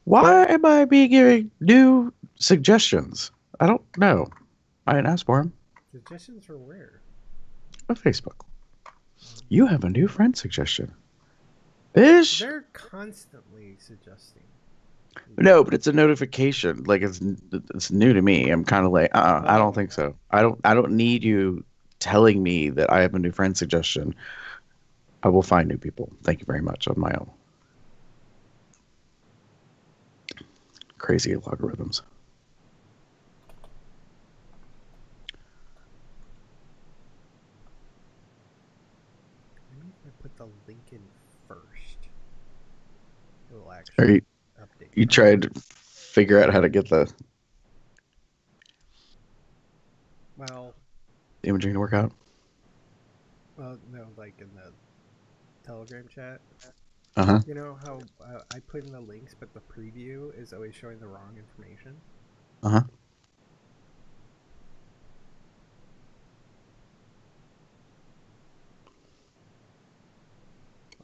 Why am I being giving new suggestions? I don't know. I didn't ask for them. Suggestions for where? On Facebook. Um, You have a new friend suggestion. Ish? they're constantly suggesting new No, but people. it's a notification. Like it's new to me. I'm kind of like, I don't Oh, think so. I don't need you telling me that I have a new friend suggestion. I will find new people. Thank you very much on my own. Crazy algorithms. maybe if I put the link in first, it will Are actually you update you properly. tried to figure out how to get the Well, imaging to work out? no, like in the Telegram chat. Uh-huh. You know how I put in the links, but the preview is always showing the wrong information? Uh-huh.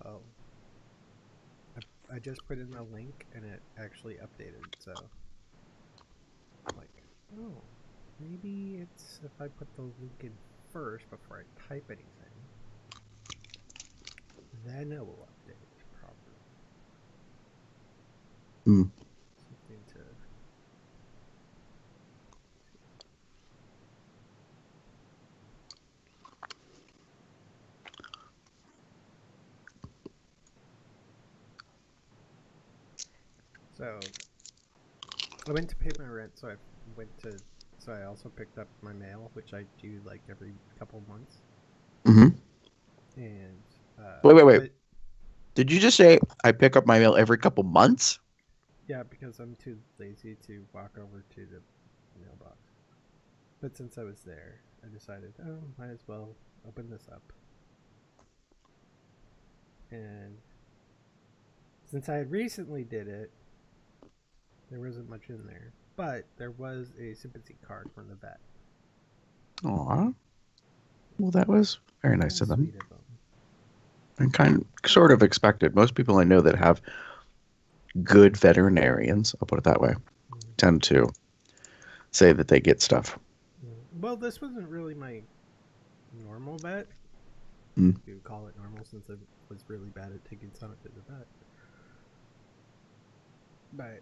Well, I just put in the link and it actually updated. So I'm like, oh, maybe it's if I put the link in first before I type anything, then it will update properly. Mm. Something to. So I went to pay my rent, so I went to. So I also picked up my mail, which I do like every couple months, Mm-hmm. and Wait. but Did you just say I pick up my mail every couple months? yeah, because I'm too lazy to walk over to the mailbox. But since I was there, I decided, oh, might as well open this up. And since I had recently did it, there wasn't much in there. But there was a sympathy card from the vet. Aw. Well, that was very That nice was of them. sweet of them. And kind sort of expected. Most people I know that have good veterinarians, I'll put it that way, Mm. tend to say that they get stuff. Mm. Well, this wasn't really my normal vet, Mm. if you would call it normal, since I was really bad at taking Sonic to the vet. But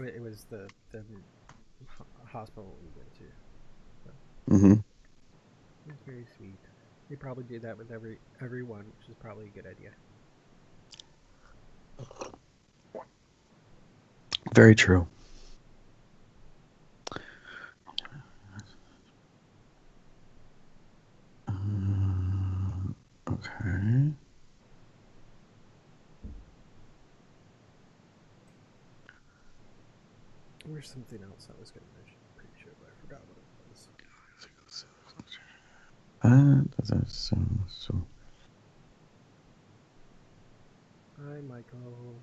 it was the hospital we went to. So Hmm. it was very sweet. They probably do that with everyone, which is probably a good idea. Very true. Okay. There's something else I was going to mention. I'm pretty sure, but I forgot what it was. So. Hi, Michael.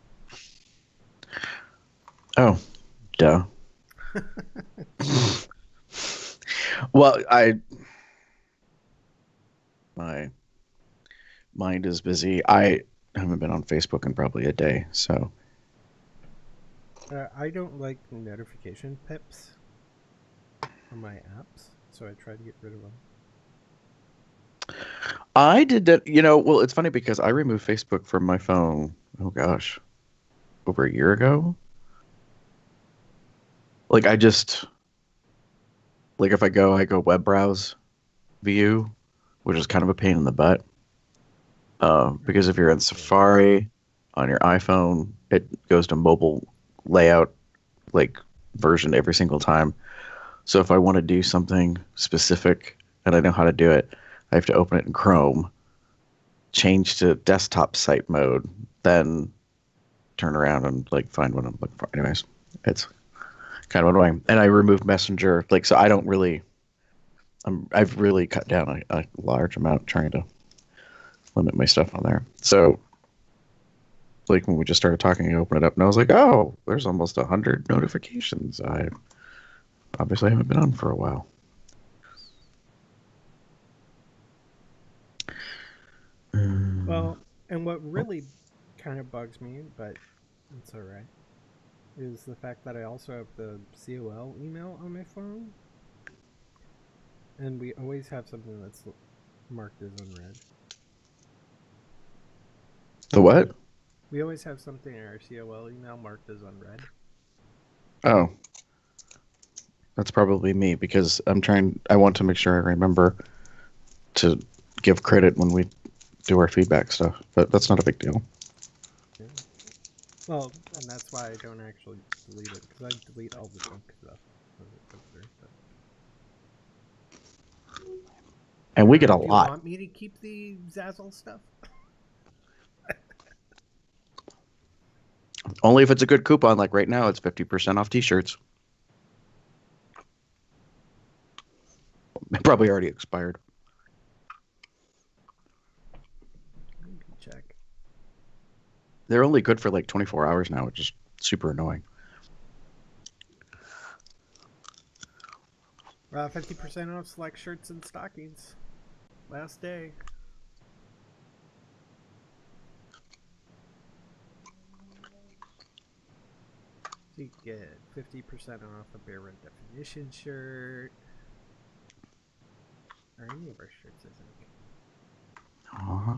Oh, duh. Well, my mind is busy. I haven't been on Facebook in probably a day, so I don't like notification pips on my apps, so I try to get rid of them. I did that. Well, it's funny because I removed Facebook from my phone. Oh gosh, over a year ago. Like I just like if I go web browse view, which is kind of a pain in the butt. Because if you're in Yeah. Safari on your iPhone, it goes to mobile layout like version every single time. So if I want to do something specific and I know how to do it, I have to open it in Chrome, change to desktop site mode, then turn around and like find what I'm looking for. Anyways, it's kind of annoying. And I removed Messenger, like so I don't really. I've really cut down a large amount trying to limit my stuff on there. So like when we just started talking, I opened it up and I was like, oh, there's almost 100 notifications. I obviously haven't been on for a while. Well, and What really kind of bugs me, but it's all right, is the fact that I also have the COL email on my phone, and we always have something that's marked as unread. The what? We always have something in our COL email marked as unread. Oh, that's probably me because I want to make sure I remember to give credit when we do our feedback stuff, but that's not a big deal. Yeah. Well, and that's why I don't actually delete it, because I delete all the junk stuff as it comes through. But And I we don't get know. a Do you lot. want me to keep the Zazzle stuff? Only if it's a good coupon, like right now, it's 50% off t-shirts. It probably already expired. You can check. They're only good for like 24 hours now, which is super annoying. 50% off select shirts and stockings. Last day. So you get 50% off a bare rent definition shirt. Or any of our shirts, I think. Uh-huh.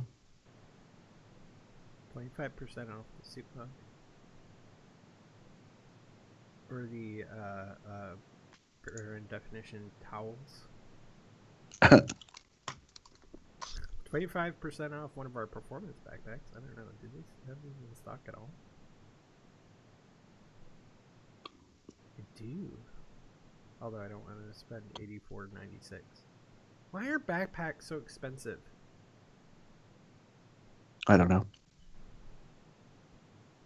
25% off the suit mug. Or the bare rent definition towels. 25% off one of our performance backpacks. I don't know. Did they have these in stock at all? I do. Although I don't want to spend $84.96. Why are backpacks so expensive? I don't know.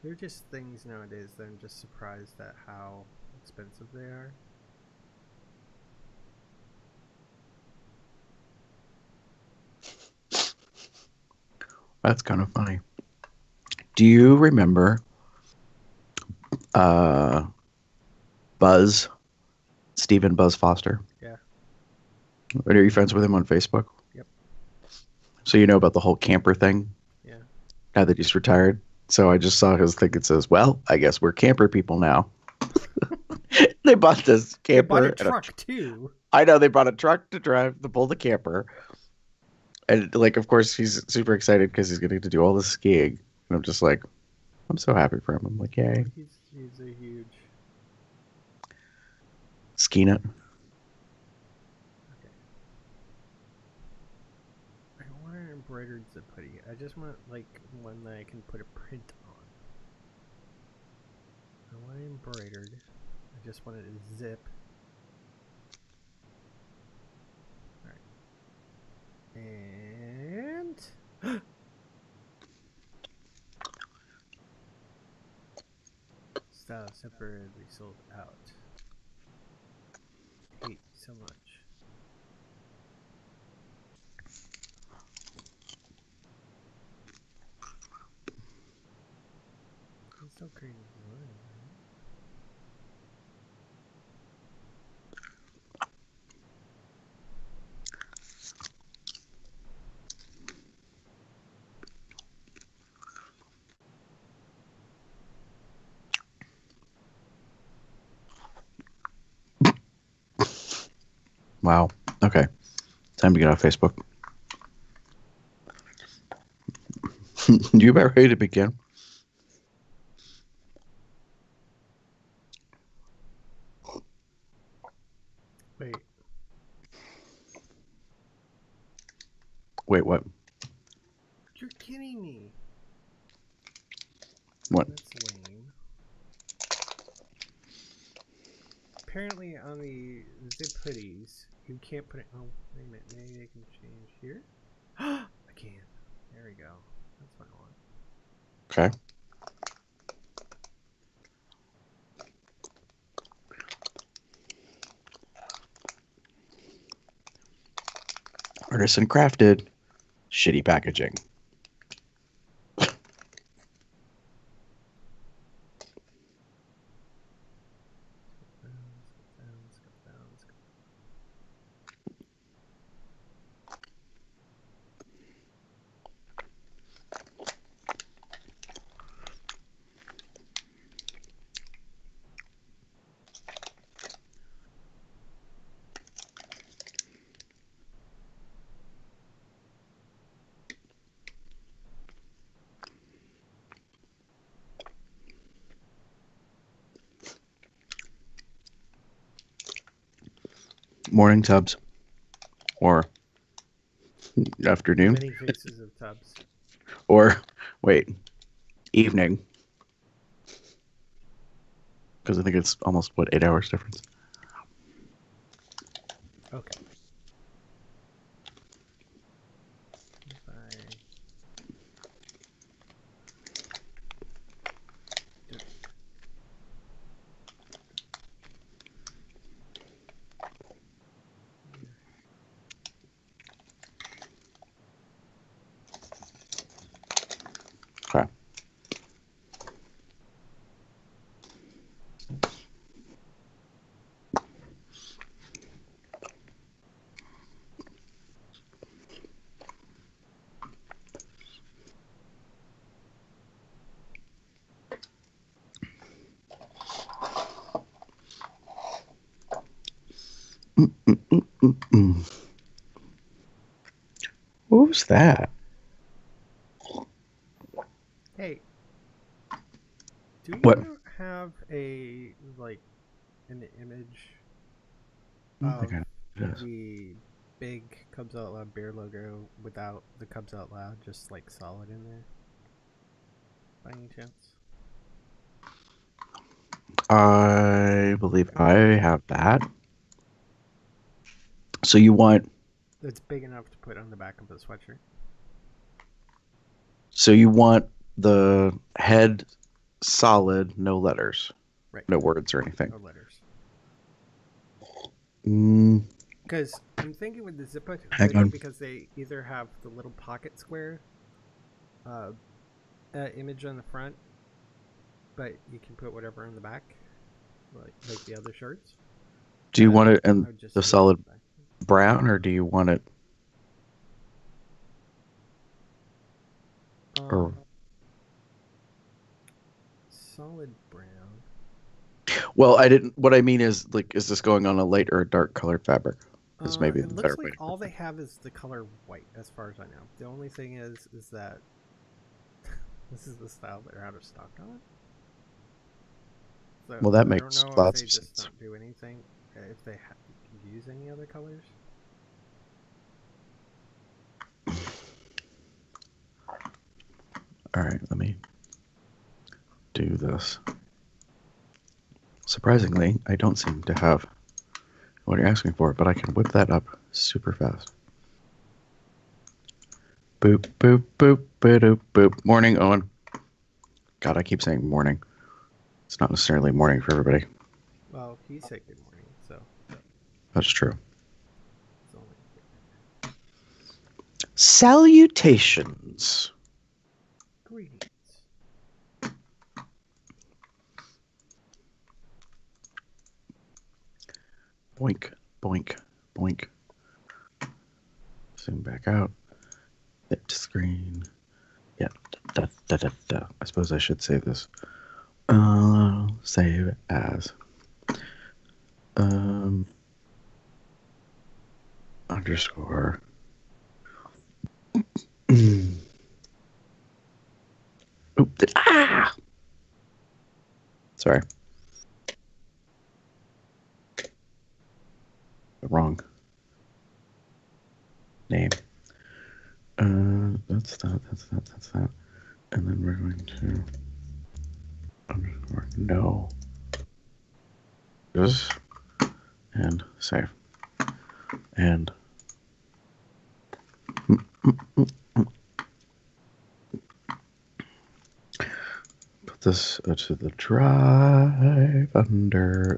They're just things nowadays that I'm just surprised at how expensive they are. That's kind of funny. Do you remember uh, Buzz, Stephen Buzz Foster? Yeah. Are you friends with him on Facebook? Yep. So you know about the whole camper thing Yeah. now that he's retired? So I just saw his thing. It says, well, I guess we're camper people now. They bought this They bought camper. a truck too. I know they bought a truck to drive to pull the camper. And like, of course, he's super excited because he's getting to do all this skiing. And I'm just like, I'm so happy for him. I'm like, yay, He's a huge. skiing it. Okay. I don't want an embroidered zip hoodie. I just want like one that I can put a print on. I don't want it embroidered. I just want it to zip. All right. And stuff separately sold out. Hate so much. It's still creating design, right? Wow. Okay. Time to get off Facebook. You about ready to begin? Wait, Wait, what? you're kidding me. What? That's lame. Apparently, on the zip hoodies, you can't put it. Oh, wait a minute. Maybe I can change here. I can. There we go. That's what I want. Okay. Artisan crafted. Shitty packaging. Let's go down. Let's go down. Let's go. Morning tubs or afternoon Many faces of tubs. or wait, evening. Because I think it's almost, what, 8 hours difference? Okay. If I do here. Okay. Mm-mm-mm-mm. What was that? Hey, do What? you have a an image I don't think of I know what it is. the big Cubs Out Loud beer logo without the Cubs Out Loud, just like solid in there? By any chance? I believe I Okay. have that. So you want It's big enough to put on the back of a sweatshirt. so you want the head solid, no letters, Right. no words or anything. No letters. Mm, Because I'm thinking with the Zippo hang hoodie, on. because they either have the little pocket square uh, image on the front, but you can put whatever in the back, like the other shirts. Do you want it I in would just the stick it solid in the back. brown or do you want it or Um, Solid brown. well, I didn't what I mean is like is this going on a light or a dark colored fabric? Is maybe It the looks better way like to all put they that. have is the color white, as far as I know. The only thing is that this is the style they're out of stock on. So Well, that I don't makes know if lots they of just sense. don't do anything, if they use any other colors. All right, let me do this. Surprisingly, I don't seem to have what you're asking for, but I can whip that up super fast. Boop, boop, boop, boop, boop. Morning, Owen. God, I keep saying morning. It's not necessarily morning for everybody. Well, he said good morning, so That's true. it's only fair. Salutations. Greetings. Boink, boink, boink. Zoom back out. Hit screen. Yeah. Da, da, da, da. I suppose I should save this. Save as. Um, underscore. Oop, ah! Sorry. Wrong name. That's that, that's that, that's that. And then we're going to underscore no. This and save. And put this to the drive under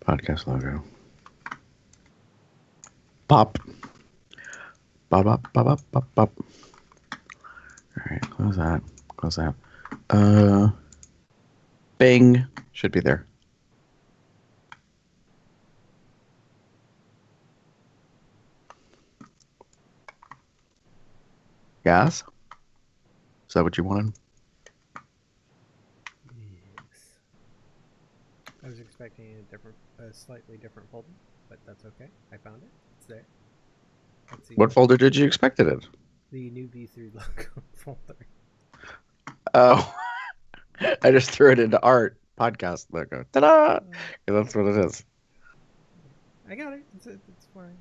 podcast logo. Pop. Bop bop bop bop bop bop. Alright, close that. Close that. Bing. Should be there. Yes? Is that what you wanted? Yes. I was expecting a slightly different folder, but that's okay. I found it. It's there. Let's see. What folder did you expect it in? The new V3 logo folder. Oh, I just threw it into art podcast logo. Ta-da! That's what it is. I got it. It's fine.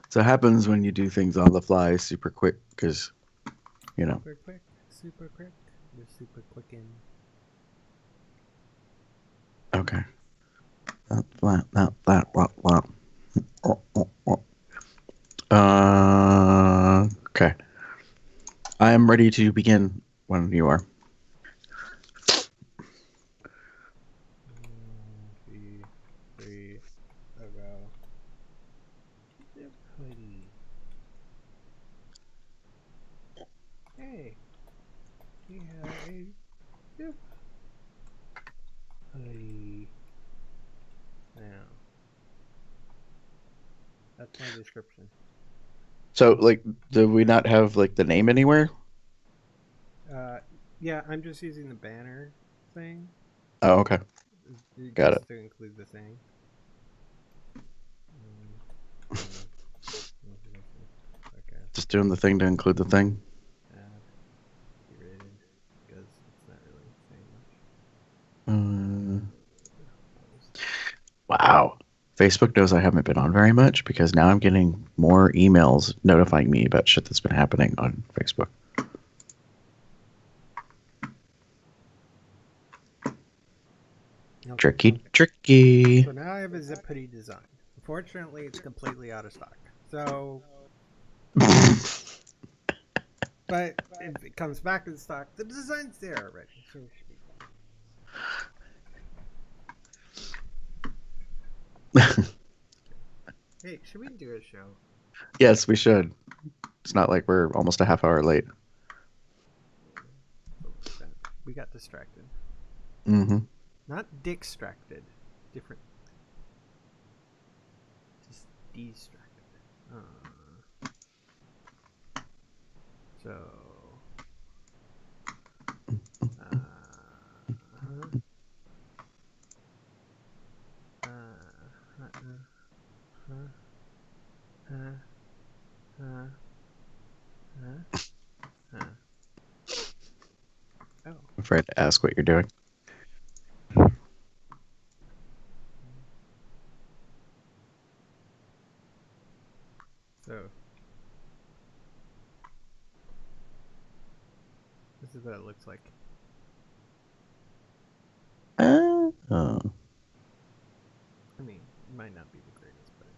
So it happens when you do things on the fly super quick because, you know. Super quick. Super quick. You're super quick in. Okay. Okay. I am ready to begin when you are. Three, ago. Zip hoodie. Hey, we have a zip hoodie. Now, that's my description. So, like, do we not have like the name anywhere? Yeah, I'm just using the banner thing. Oh, okay. Got it. Just to include the thing. Okay. Just doing the thing to include the thing. Add. Curated. Because it's not really saying much. Wow. Facebook knows I haven't been on very much because now I'm getting more emails notifying me about shit that's been happening on Facebook. Okay. Tricky, tricky. So now I have a zip hoodie design. Unfortunately, it's completely out of stock. So, but if it comes back in stock, the design's there already. So it should be fine. Hey, should we do a show? Yes, we should. It's not like we're almost a half hour late. We got distracted. Mm-hmm. Not distracted. Different. Just distracted. So. Oh. I'm afraid to ask what you're doing. So. This is what it looks like. Oh. I mean, it might not be the greatest, but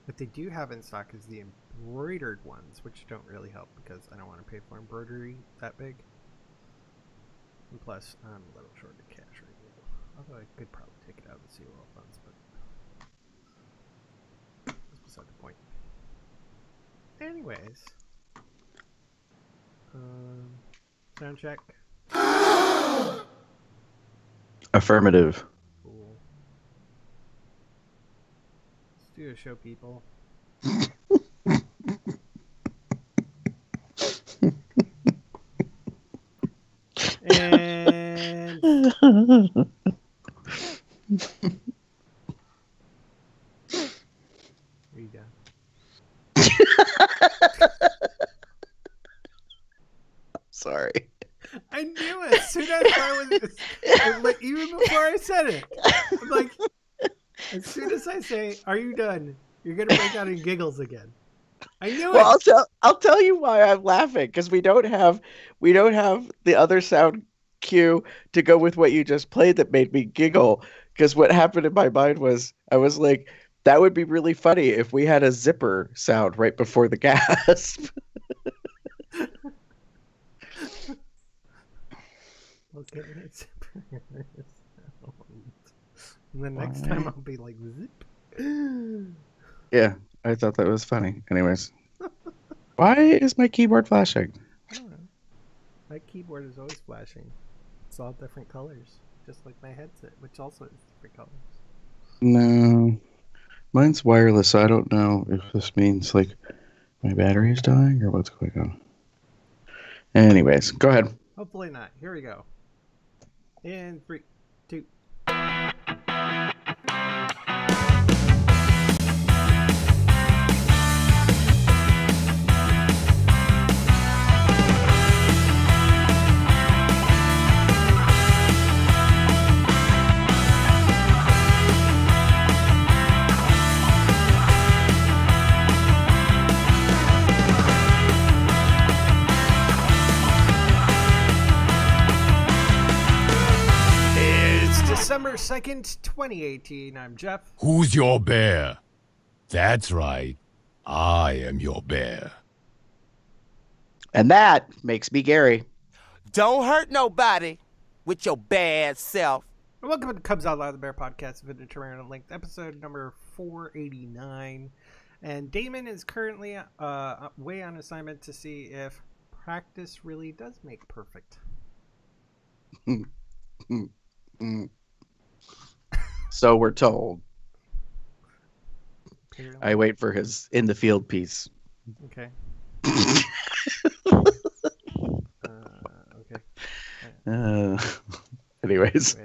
what they do have in stock is the embroidered ones, which don't really help because I don't want to pay for embroidery that big. And plus, I'm a little short of cash right now. Although I could probably take it out of the COL funds, but that's beside the point. Anyways, sound check. Affirmative. Cool. Let's do a show, people. And are you done? Sorry. I knew it. As soon as I was, like, even before I said it, I'm like, as soon as I say, "Are you done?" You're gonna break out in giggles again. I knew it. I'll tell you why I'm laughing because we don't have the other sound cue to go with what you just played that made me giggle. Because what happened in my mind was I was like, that would be really funny if we had a zipper sound right before the gasp. Okay, and then next time I'll be like, zip. Yeah, I thought that was funny. Anyways, why is my keyboard flashing? I don't know. My keyboard is always flashing. It's all different colors, just like my headset, which also is different colors. No, mine's wireless, so I don't know if this means like my battery is dying or what's going on. Anyways, go ahead. Hopefully not. Here we go. In 3, 2. December 2nd, 2018. I'm Jeff. Who's your bear? That's right. I am your bear. And that makes me Gary. Don't hurt nobody with your bad self. Welcome to Cubs Out Loud, the Bear Podcast, of Intermittent Length, episode number 489. And Damon is currently away on assignment to see if practice really does make perfect. So we're told. Apparently. I wait for his in the field piece. Okay. Okay. Anyways.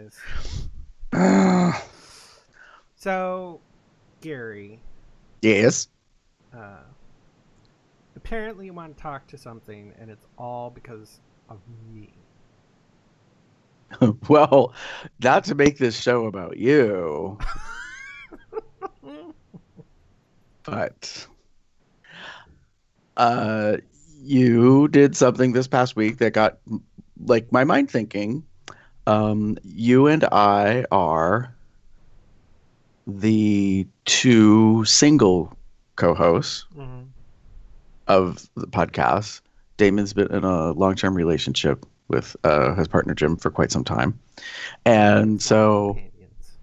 So, Gary. Yes. Apparently you want to talk to something, and it's all because of me. Well, not to make this show about you, but you did something this past week that got like my mind thinking. You and I are the two single co-hosts of the podcast. Damon's been in a long-term relationship with his partner Jim for quite some time, and so Companions.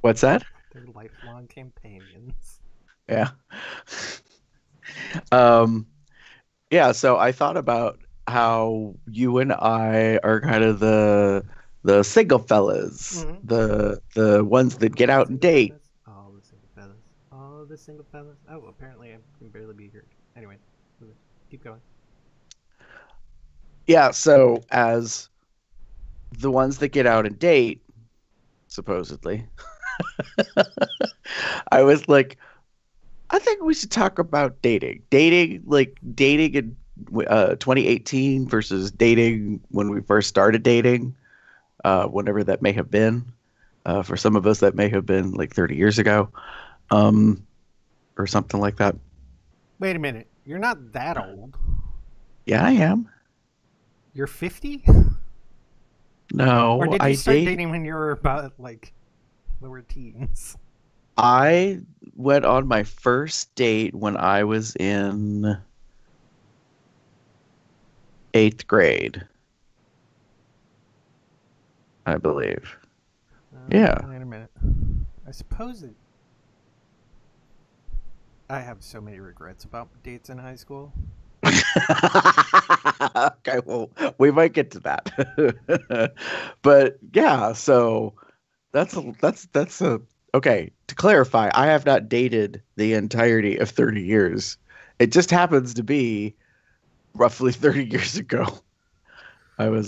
What's that? They're lifelong companions. Yeah. Yeah, so I thought about how you and I are kind of the single fellas, the ones that get out and date. All the single fellas. All the single fellas. Oh, apparently I can barely be heard. Anyway, keep going. Yeah, so as the ones that get out and date, supposedly, I was like, I think we should talk about dating. Dating in 2018 versus dating when we first started dating, whenever that may have been. For some of us, that may have been like 30 years ago, or something like that. Wait a minute. You're not that old. Yeah, I am. You're 50? No, Or did you start dating when you were about like lower teens? I went on my first date when I was in 8th grade, I believe. Yeah. Wait a minute. I suppose I have so many regrets about dates in high school. Okay, well, we might get to that. But yeah, so that's okay. To clarify, I have not dated the entirety of 30 years. It just happens to be roughly 30 years ago. I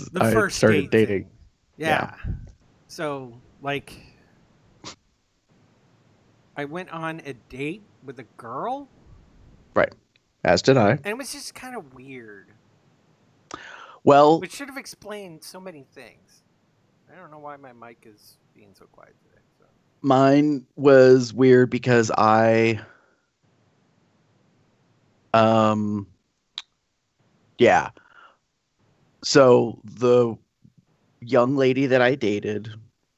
started dating. Thing. Yeah. So, like, I went on a date with a girl. Right. As did I. And it was just kind of weird. Well, Which should have explained so many things. I don't know why my mic is being so quiet today. So. Mine was weird because yeah. So the young lady that I dated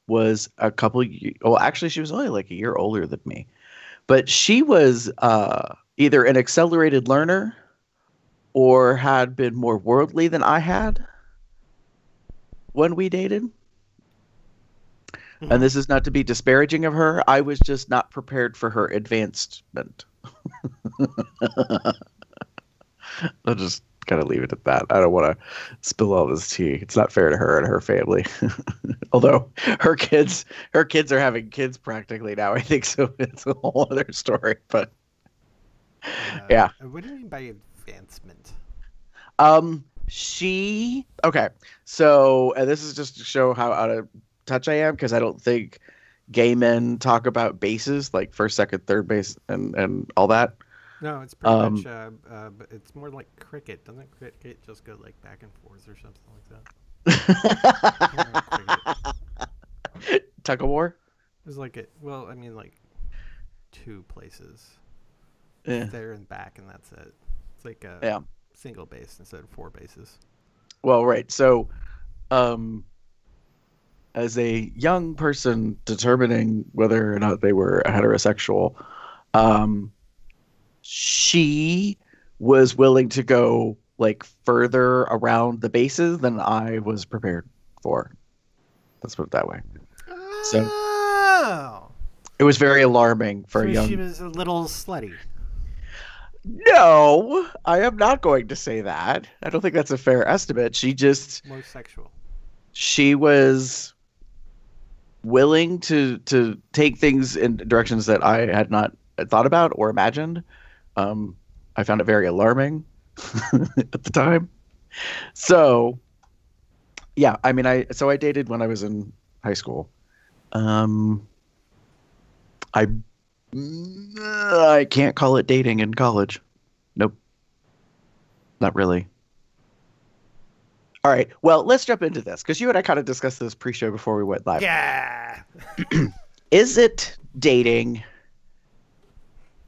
was actually she was only like a year older than me. But she was either an accelerated learner or had been more worldly than I had when we dated. And this is not to be disparaging of her. I was just not prepared for her advancement. I'll just kind of leave it at that. I don't want to spill all this tea. It's not fair to her and her family. Although her kids are having kids practically now, I think, so it's a whole other story. But yeah. What do you mean by advancement? Okay. So, and this is just to show how out of touch I am, because I don't think gay men talk about bases like first, second, third base and all that. No, it's pretty much, but it's more like cricket. Doesn't cricket just go like back and forth or something like that? Tug of war? It's like like 2 places. Yeah. There and back, and that's it. It's like a single base instead of 4 bases. Well, right. So, as a young person determining whether or not they were heterosexual, um, she was willing to go like further around the bases than I was prepared for. Let's put it that way. So Oh. it was very alarming for a So she young. was a little slutty. No, I am not going to say that. I don't think that's a fair estimate. More sexual. She was willing to take things in directions that I had not thought about or imagined. I found it very alarming at the time. So yeah, I mean, I dated when I was in high school. Um, I I can't call it dating in college. Nope, not really. All right, well, let's jump into this because you and I kind of discussed this pre-show before we went live. Yeah. Is it dating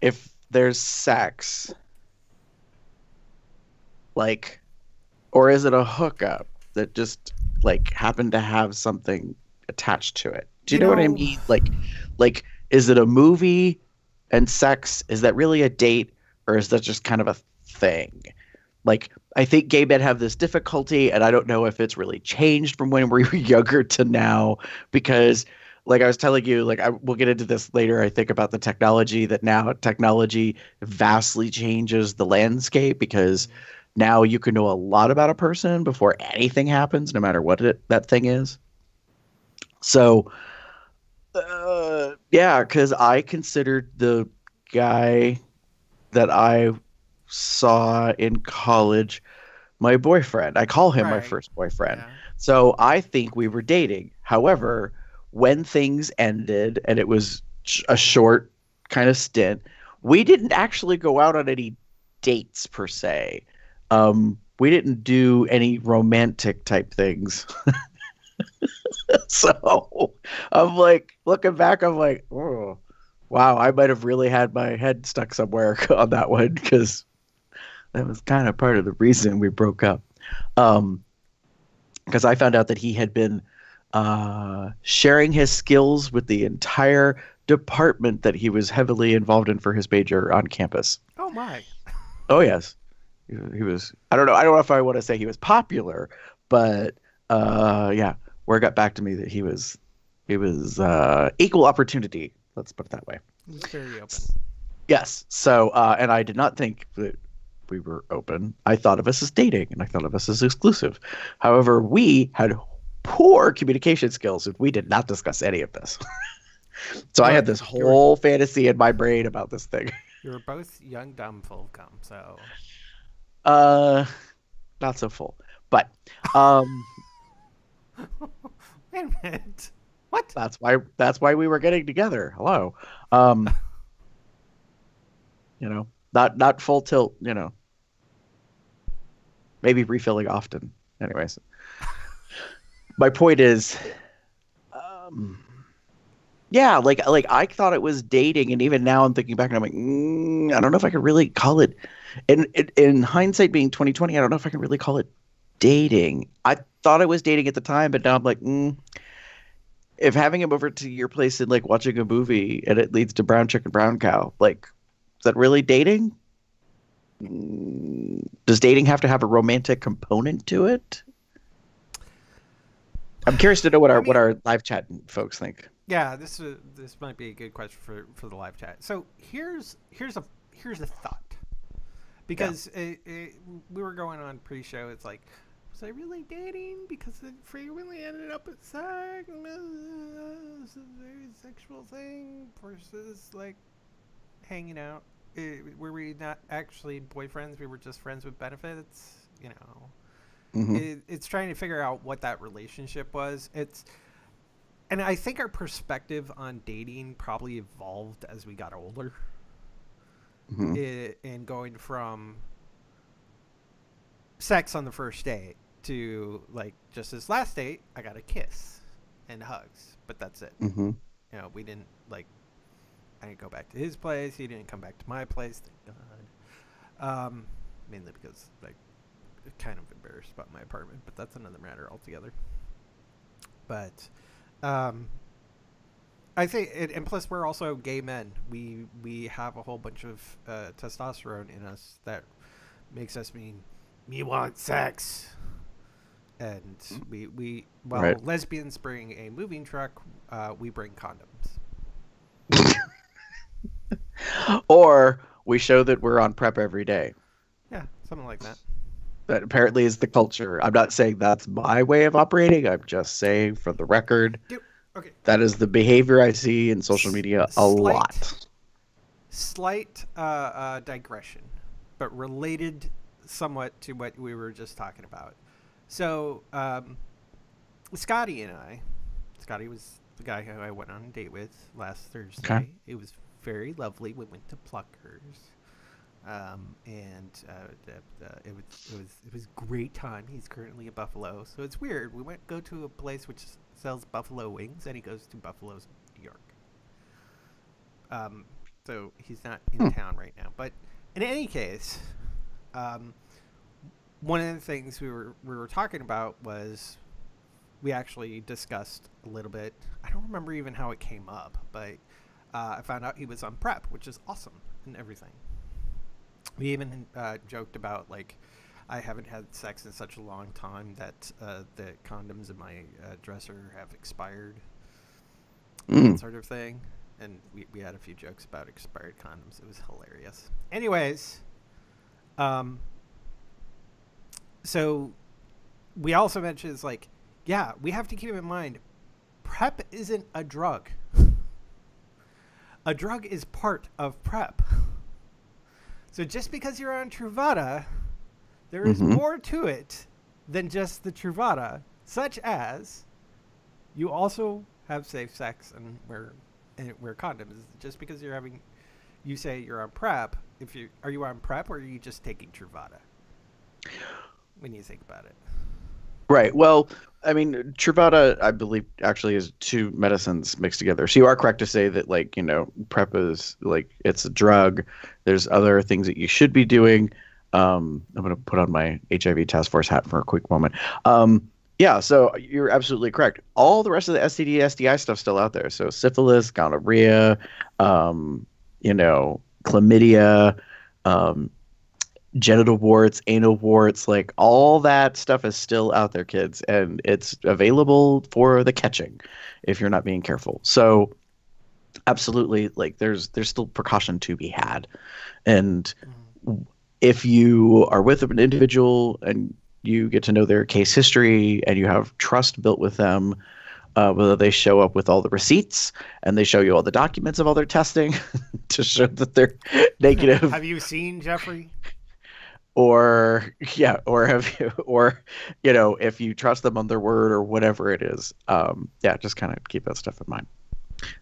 if there's sex? Like, or is it a hookup that just like happened to have something attached to it? Do you know what I mean? Like, is it a movie and sex? Is that really a date, or is that just kind of a thing? Like, I think gay men have this difficulty, and I don't know if it's really changed from when we were younger to now, because like I was telling you, like we'll get into this later, I think, about the technology that now technology vastly changes the landscape because now you can know a lot about a person before anything happens, no matter what that thing is. So, yeah, because I considered the guy that I saw in college my boyfriend. I call him my Right. first boyfriend. Yeah. So I think we were dating. However, when things ended and it was a short kind of stint, we didn't actually go out on any dates per se. We didn't do any romantic type things. So I'm like, looking back, I'm like, oh, wow, I might have really had my head stuck somewhere on that one because that was kind of part of the reason we broke up. Um, because I found out that he had been sharing his skills with the entire department that he was heavily involved in for his major on campus. Oh my. Oh yes, he was. I don't know. I don't know if I want to say he was popular, but yeah, word got back to me that he was equal opportunity. Let's put it that way. It's very open. Yes. So, and I did not think that we were open. I thought of us as dating, and I thought of us as exclusive. However, we had poor communication skills, and we did not discuss any of this. So I had this whole fantasy in my brain about this thing. You were both young, dumb, full of cum. So Uh, Not so full, but wait a minute. What? that's why we were getting together. Hello. Not full tilt. Maybe refilling often. Anyways, my point is, yeah, like I thought it was dating, and even now I'm thinking back and I'm like, I don't know if I could really call it. In hindsight, being 2020, I don't know if I can really call it dating. I thought it was dating at the time, but now I'm like, if having him over to your place and like watching a movie and it leads to brown chicken, brown cow, like, is that really dating? Does dating have to have a romantic component to it? I'm curious to know what our live chat folks think. Yeah, this might be a good question for the live chat. So here's a thought, because we were going on pre-show. It's like, was I really dating? Because it frequently ended up at sex. It's a very sexual thing versus like hanging out. Were we not actually boyfriends? We were just friends with benefits. It's trying to figure out what that relationship was. And I think our perspective on dating probably evolved as we got older. And going from sex on the first date to like just this last date, I got a kiss and hugs, but that's it. We didn't like. I didn't go back to his place. He didn't come back to my place. Thank God. Mainly because like kind of embarrassed about my apartment, but that's another matter altogether. But Um, I think, and plus we're also gay men. We have a whole bunch of testosterone in us that makes us mean me want sex. And we Right. while lesbians bring a moving truck, we bring condoms. Or we show that we're on prep every day. Yeah, something like that. That apparently is the culture. I'm not saying that's my way of operating. I'm just saying, for the record, Dude, okay. that is the behavior I see in social media a lot. Slight digression, but related somewhat to what we were just talking about. So, Scotty and I, Scotty was the guy who I went on a date with last Thursday. Okay. It was very lovely. We went to Pluckers. And it was great time. He's currently in Buffalo, so it's weird. We went go to a place which sells buffalo wings, and he goes to Buffalo's, New York. So he's not in town right now. But in any case, one of the things we were talking about was we actually discussed a little bit. I don't remember even how it came up, but I found out he was on prep, which is awesome and everything. We even joked about, like, I haven't had sex in such a long time that the condoms in my dresser have expired, that sort of thing. And we had a few jokes about expired condoms. It was hilarious. Anyways, so we also mentioned, like, yeah, we have to keep in mind, prep isn't a drug. A drug is part of prep. So just because you're on Truvada, there is more to it than just the Truvada, such as you also have safe sex and wear condoms. Just because you say you're on prep, are you on prep, or are you just taking Truvada? When you think about it. Right. Well, I mean, Truvada, I believe, actually is two medicines mixed together. So you are correct to say that, like, PrEP is like, it's a drug. There's other things that you should be doing. I'm going to put on my HIV task force hat for a quick moment. Yeah, so you're absolutely correct. All the rest of the STD, STI stuff's still out there. So syphilis, gonorrhea, chlamydia, genital warts, anal warts, like all that stuff is still out there, kids, and it's available for the catching if you're not being careful. So absolutely, like there's still precaution to be had. And if you are with an individual and you get to know their case history and you have trust built with them, whether they show up with all the receipts and they show you all the documents of all their testing to show that they're negative. Have you seen Jeffrey? Or if you trust them on their word or whatever it is, just kind of keep that stuff in mind.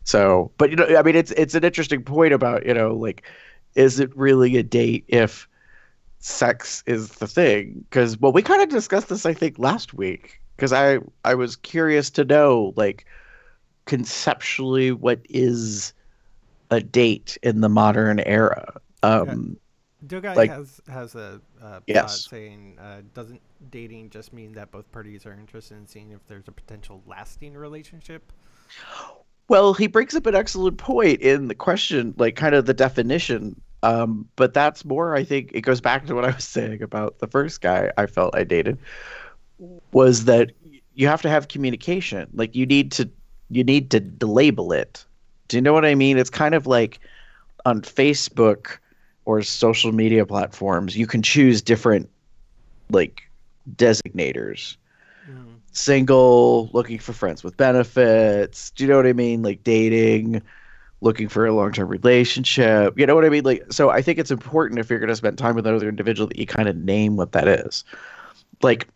So, but I mean, it's an interesting point about, like, is it really a date if sex is the thing? Because, well, we kind of discussed this, I think, last week, because I was curious to know, like, conceptually, what is a date in the modern era? Dogai like, has a yes. thought saying, doesn't dating just mean that both parties are interested in seeing if there's a potential lasting relationship? Well, he brings up an excellent point in the question, like kind of the definition. But that's more, I think, it goes back to what I was saying about the first guy I felt I dated, was that you have to have communication. Like you need to label it. Do you know what I mean? It's kind of like on Facebook or social media platforms, you can choose different, like, designators. Single, looking for friends with benefits. Do you know what I mean? Like dating, looking for a long-term relationship. You know what I mean? Like, so I think it's important, if you're going to spend time with another individual, that you kind of name what that is. Like,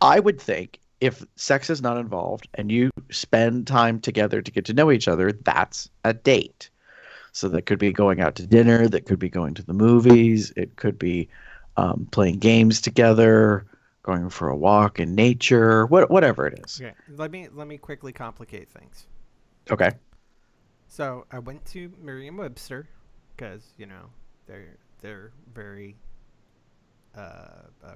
I would think if sex is not involved and you spend time together to get to know each other, that's a date. So that could be going out to dinner, that could be going to the movies, it could be playing games together, going for a walk in nature, whatever it is. Okay, let me quickly complicate things. Okay. So I went to Merriam-Webster because they're very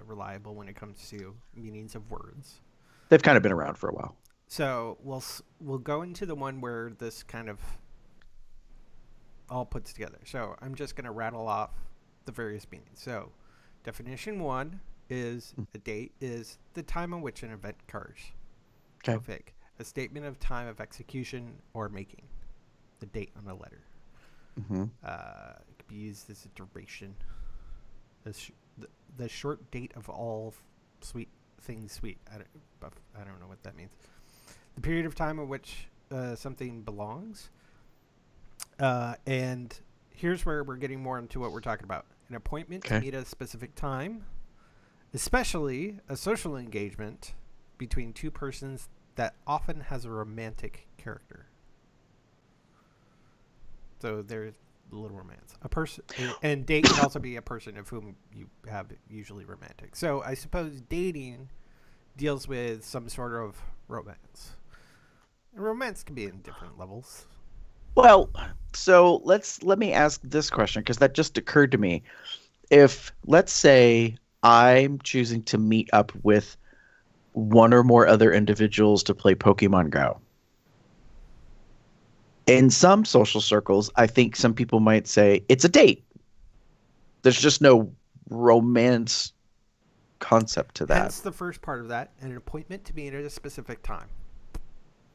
reliable when it comes to meanings of words. They've kind of been around for a while. So we'll go into the one where this kind of all puts together. So I'm just going to rattle off the various meanings. So definition 1 is a date is the time on which an event occurs. Okay. Fig. A statement of time of execution or making. The date on a letter. Mm-hmm. It could be used as a duration. The short date of all sweet things sweet. I don't know what that means. The period of time in which something belongs. And here's where we're getting more into what we're talking about. An appointment to meet a specific time, especially a social engagement between two persons that often has a romantic character. So there's a little romance. A person, and date can also be a person of whom you have usually romantic. So I suppose dating deals with some sort of romance. And romance can be in different levels. Well, so let me ask this question, because that just occurred to me. If, let's say, I'm choosing to meet up with one or more other individuals to play Pokemon Go. In some social circles, I think some people might say it's a date. There's just no romance concept to that. Hence the first part of that, an appointment to meet at a specific time.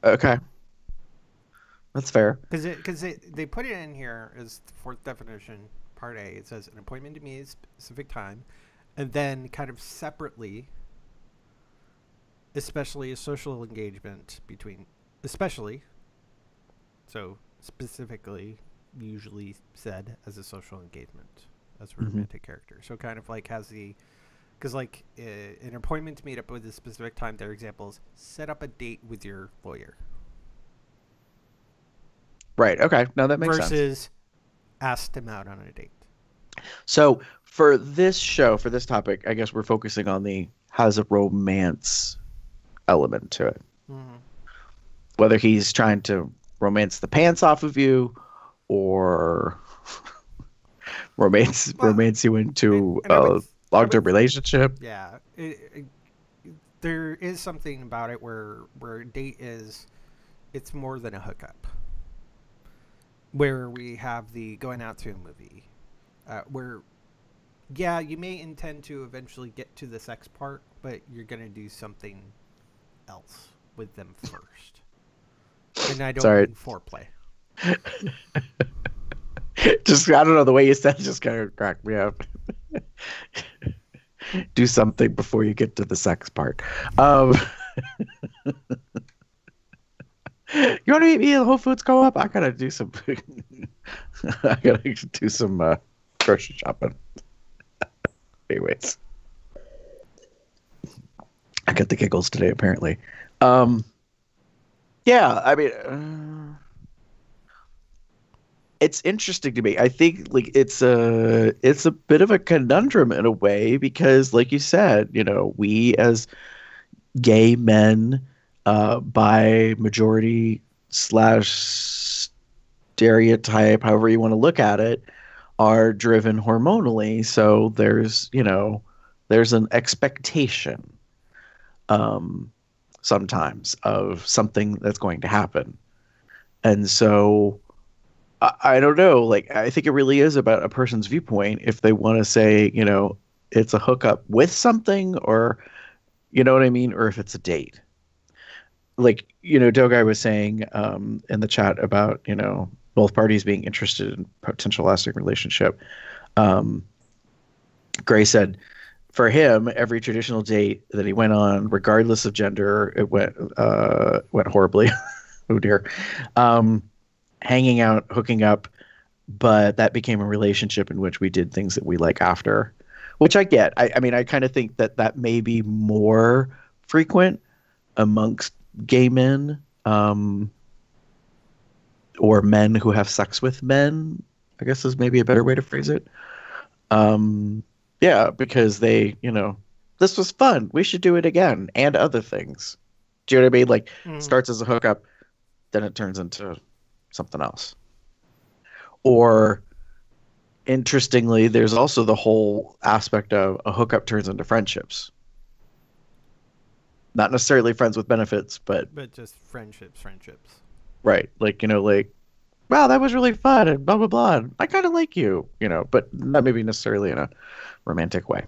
Okay. That's fair. Because they put it in here as the fourth definition, part A. It says an appointment to meet at a specific time, and then kind of separately, especially a social engagement between, especially, so specifically, usually said as a social engagement, as a romantic character. So kind of like has the, because like an appointment to meet up with a specific time, their examples, set up a date with your lawyer. Right. Okay. No, that makes sense. Versus asked him out on a date. So for this show, for this topic, I guess we're focusing on the has a romance element to it. Mm-hmm. Whether he's trying to romance the pants off of you or romance you into a long-term relationship. Yeah. There is something about it where a date is, it's more than a hookup. Where we have the going out to a movie, where, yeah, you may intend to eventually get to the sex part, but you're going to do something else with them first. And I don't mean foreplay. Just, I don't know, the way you said it just kind of cracked me up. Do something before you get to the sex part. You want to meet me at Whole Foods Co-op? I gotta do some. I gotta do some grocery shopping. Anyways, I got the giggles today. Apparently, yeah. I mean, it's interesting to me. I think like it's a bit of a conundrum in a way because, like you said, you know, we as gay men. By majority / stereotype, however you want to look at it, are driven hormonally. So there's an expectation sometimes of something that's going to happen. And so I don't know, like I think it really is about a person's viewpoint if they want to say, you know, it's a hookup with something or, you know what I mean? Or if it's a date. Like, you know, Dogai was saying in the chat about, you know, both parties being interested in potential lasting relationship. Gray said for him, every traditional date that he went on, regardless of gender, it went horribly. Oh dear. Hanging out, hooking up, but that became a relationship in which we did things that we like after, which I get. I mean, I kind of think that may be more frequent amongst gay men or men who have sex with men, I guess is maybe a better way to phrase it. Yeah, because they, you know, this was fun. We should do it again and other things. Do you know what I mean? Like starts as a hookup, then it turns into something else. Or interestingly, there's also the whole aspect of a hookup turns into friendships. Not necessarily friends with benefits, but But just friendships. right, like like, wow, that was really fun and blah blah blah. And I kind of like you, but not maybe necessarily in a romantic way.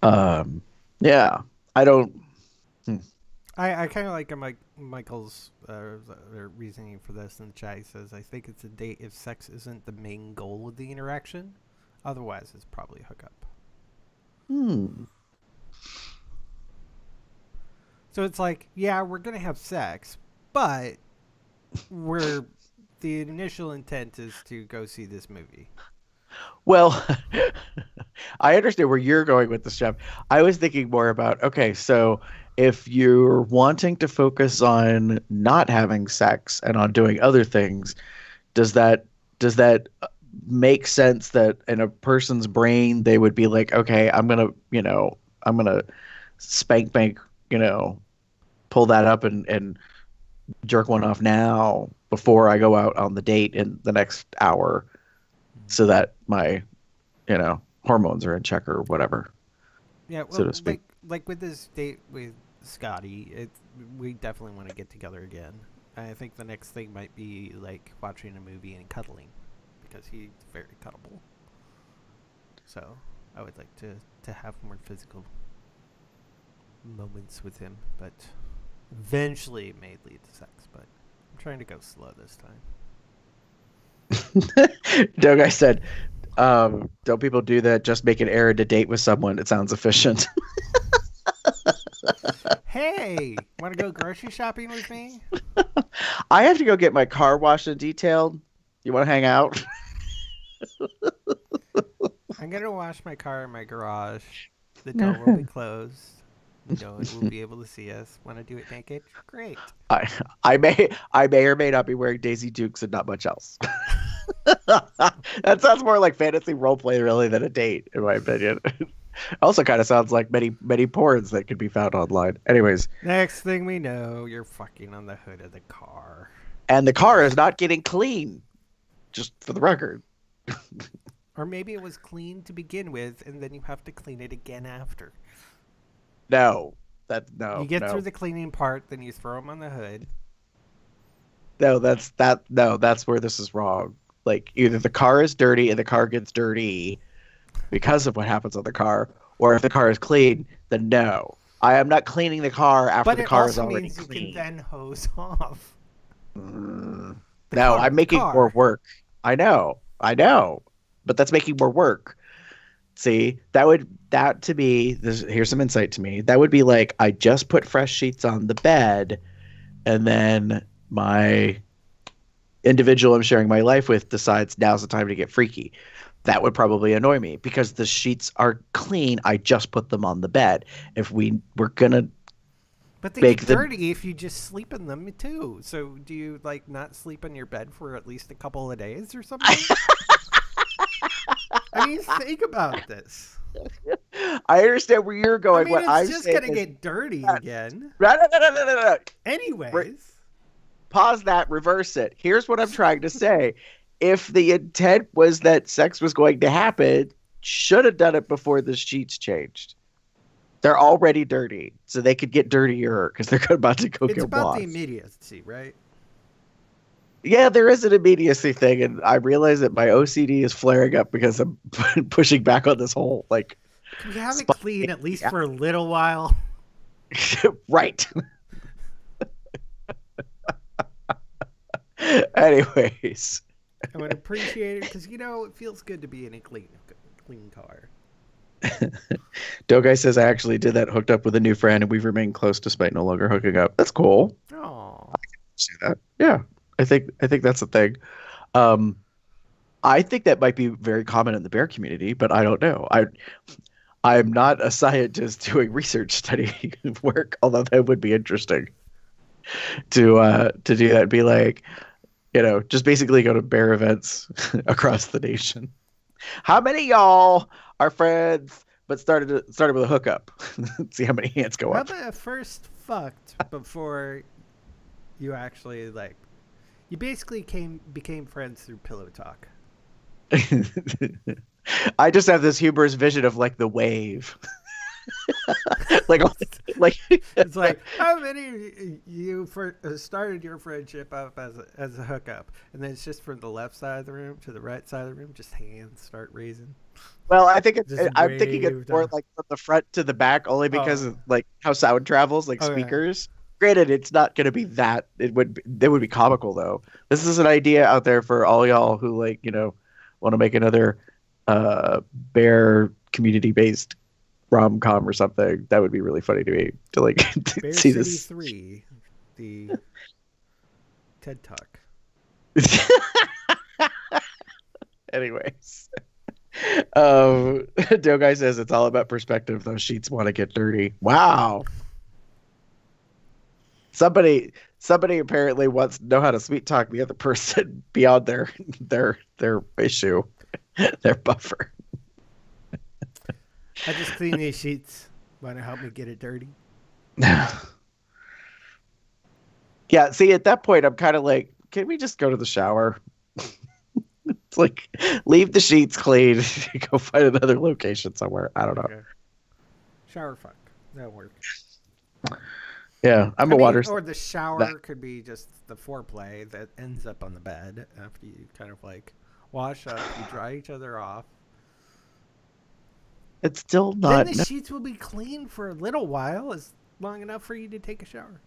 Yeah, I don't. Hmm. I kind of like Michael's reasoning for this in the chat. He says, I think it's a date if sex isn't the main goal of the interaction. Otherwise, it's probably a hookup. So it's like, yeah, we're going to have sex, but the initial intent is to go see this movie. Well, I understand where you're going with this, Jeff. I was thinking more about, okay, so if you're wanting to focus on not having sex and on doing other things, does that make sense that in a person's brain they would be like, okay, I'm gonna spank bank, pull that up and jerk one off now before I go out on the date in the next hour, so that my hormones are in check or whatever. Yeah, well, so to speak. like with this date with Scotty, we definitely want to get together again. I think the next thing might be like watching a movie and cuddling, because he's very cuddable. So I would like to have more physical moments with him, but eventually it may lead to sex. But I'm trying to go slow this time. Doug, I said, don't people do that? Just make an error to date with someone. It sounds efficient. Hey, want to go grocery shopping with me? I have to go get my car washed and detailed. You want to hang out? I'm going to wash my car in my garage. The door will be closed. No one will be able to see us. Want to do it naked? Great. I may or may not be wearing Daisy Dukes and not much else. That sounds more like fantasy roleplay really than a date, in my opinion. Also kind of sounds like many porns that could be found online. Anyways. Next thing we know, you're fucking on the hood of the car. And the car is not getting clean. Just for the record. Or maybe it was clean to begin with, and then you have to clean it again after. No. You get through the cleaning part, then you throw them on the hood. No, that's where this is wrong. Like, either the car is dirty and the car gets dirty because of what happens on the car, or if the car is clean, then no. I am not cleaning the car after the car is already clean. But it also means you can then hose off. No, I'm making more work. I know. But that's making more work. See, that to me, here's some insight to me. That would be like, I just put fresh sheets on the bed, and then my individual I'm sharing my life with decides now's the time to get freaky. That would probably annoy me because the sheets are clean. I just put them on the bed. If we're gonna, but they get dirty if you just sleep in them too. So do you like not sleep in your bed for at least a couple of days or something? I mean, think about this. I understand where you're going. It's just gonna get dirty again. No. Anyways. Pause that, reverse it. Here's what I'm trying to say. If the intent was that sex was going to happen, should have done it before the sheets changed. They're already dirty, so they could get dirtier because they're about to go get washed. It's about the immediacy, right? Yeah, there is an immediacy thing, and I realize that my OCD is flaring up because I'm pushing back on this whole, like... Can we have it clean at least for a little while? Right. Anyways. I would appreciate it because, it feels good to be in a clean car. Dogai says, I actually did that, hooked up with a new friend, and we've remained close despite no longer hooking up. That's cool. Oh, I can see that. Yeah, I think that's a thing. I think that might be very common in the bear community, but I don't know. I'm not a scientist doing research study work, although that would be interesting to do that. Be like, just basically go to bear events across the nation. How many of y'all are friends but started with a hookup? See how many hands go up. How about first fucked before you actually you basically became friends through pillow talk. I just have this humorous vision of like the wave. like like It's like, how many of you started your friendship up as a hookup, and then it's just from the left side of the room to the right side of the room, just hands start raising. well, I think Just I'm thinking it's waved more off. like from the front to the back, only because Oh, of like how sound travels, like okay. speakers. Granted, it's not going to be that. It would be comical though. This is an idea out there for all y'all who like want to make another bear community based rom-com or something. That would be really funny to me to like to Bear see City this. 3, the TED Talk. Anyways, Doe Guy says it's all about perspective. Those sheets want to get dirty. Wow. Somebody apparently wants to know how to sweet talk the other person beyond their issue, their buffer. I just clean these sheets. Want to help me get it dirty? Yeah, see, at that point, I'm kind of like, can we just go to the shower? It's like, leave the sheets clean, go find another location somewhere. I don't know. Okay. Shower fuck. That works. Yeah, I'm a water. Or the shower could be just the foreplay that ends up on the bed after you kind of like wash up, you dry each other off. It's still not. Then the sheets will be clean for a little while, as long enough for you to take a shower.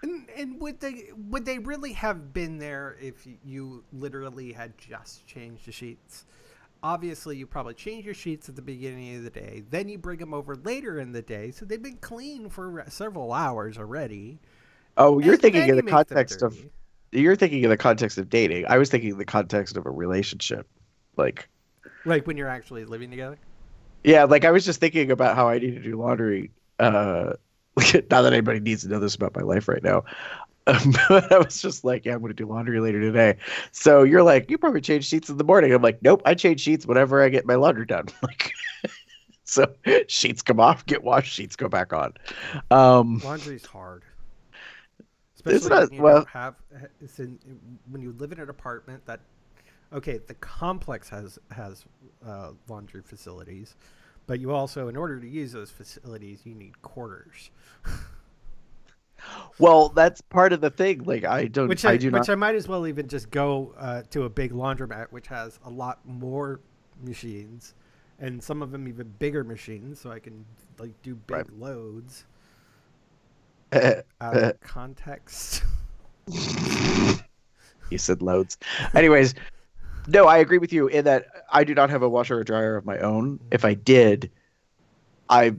And would they really have been there if you literally had just changed the sheets? Obviously, you probably change your sheets at the beginning of the day. Then you bring them over later in the day, so they've been clean for several hours already. Oh, you're And thinking then in the you make them context of. dirty. You're thinking in the context of dating. I was thinking in the context of a relationship, like. Like when you're actually living together? Yeah, like I was just thinking about how I need to do laundry. Not that anybody needs to know this about my life right now. But I was just like, yeah, I'm going to do laundry later today. So you're like, you probably change sheets in the morning. I'm like, nope, I change sheets whenever I get my laundry done. Like, so sheets come off, get washed, sheets go back on. Laundry's hard. It's Especially not, when you well, don't have, when you live in an apartment that, okay, the complex has laundry facilities, but you also, in order to use those facilities, you need quarters. well, that's part of the thing. Like, I do not. I might as well even just go to a big laundromat, which has a lot more machines, and some of them even bigger machines, so I can like do big Right. loads. Out of context. You said loads. Anyways, no, I agree with you in that I do not have a washer or dryer of my own. If I did, I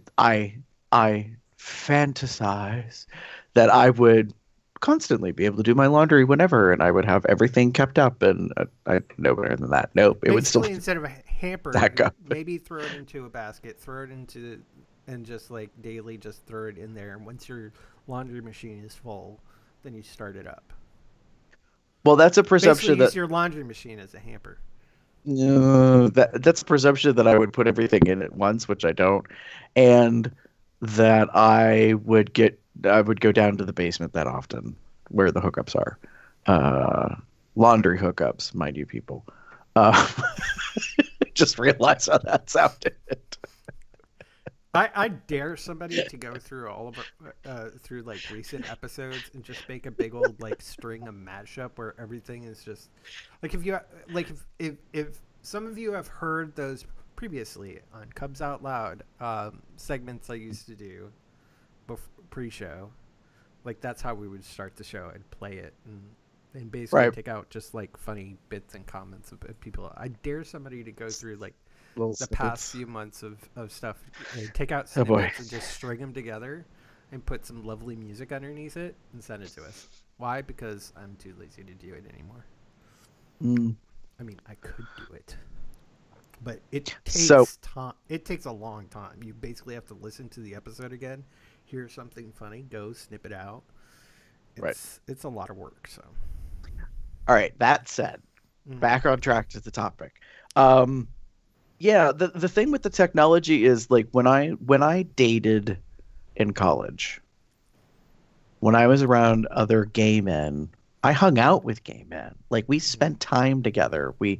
fantasize that I would constantly be able to do my laundry whenever, and I would have everything kept up. And I no better than that. Nope, it would still Basically, instead of a hamper, stack up. maybe throw it into a basket, throw it into, and just like daily, just throw it in there. And once your laundry machine is full, then you start it up. Well, that's a Basically, presumption use that your laundry machine as a hamper. that's a presumption that I would put everything in at once, which I don't, and that I would go down to the basement that often where the hookups are, laundry hookups, mind you, people. Just realize how that sounded. I dare somebody to go through all of through like recent episodes and just make a big old like string of mashup where everything is just like if some of you have heard those previously on Cubs Out Loud segments I used to do pre-show, like that's how we would start the show and play it and basically Right. take out just like funny bits and comments of people. I dare somebody to go through like Little the past snippets. few months of stuff and take out Oh, boy. snippets and just string them together and put some lovely music underneath it and send it to us. Why? Because I'm too lazy to do it anymore. Mm. I mean, I could do it, but it takes So- time. It takes a long time. You basically have to listen to the episode again, hear something funny, go snip it out. It's a lot of work. So, All right. That said, Mhm. back on track to the topic. Yeah, the thing with the technology is like when I dated in college, when I was around other gay men, I hung out with gay men. Like we spent time together. We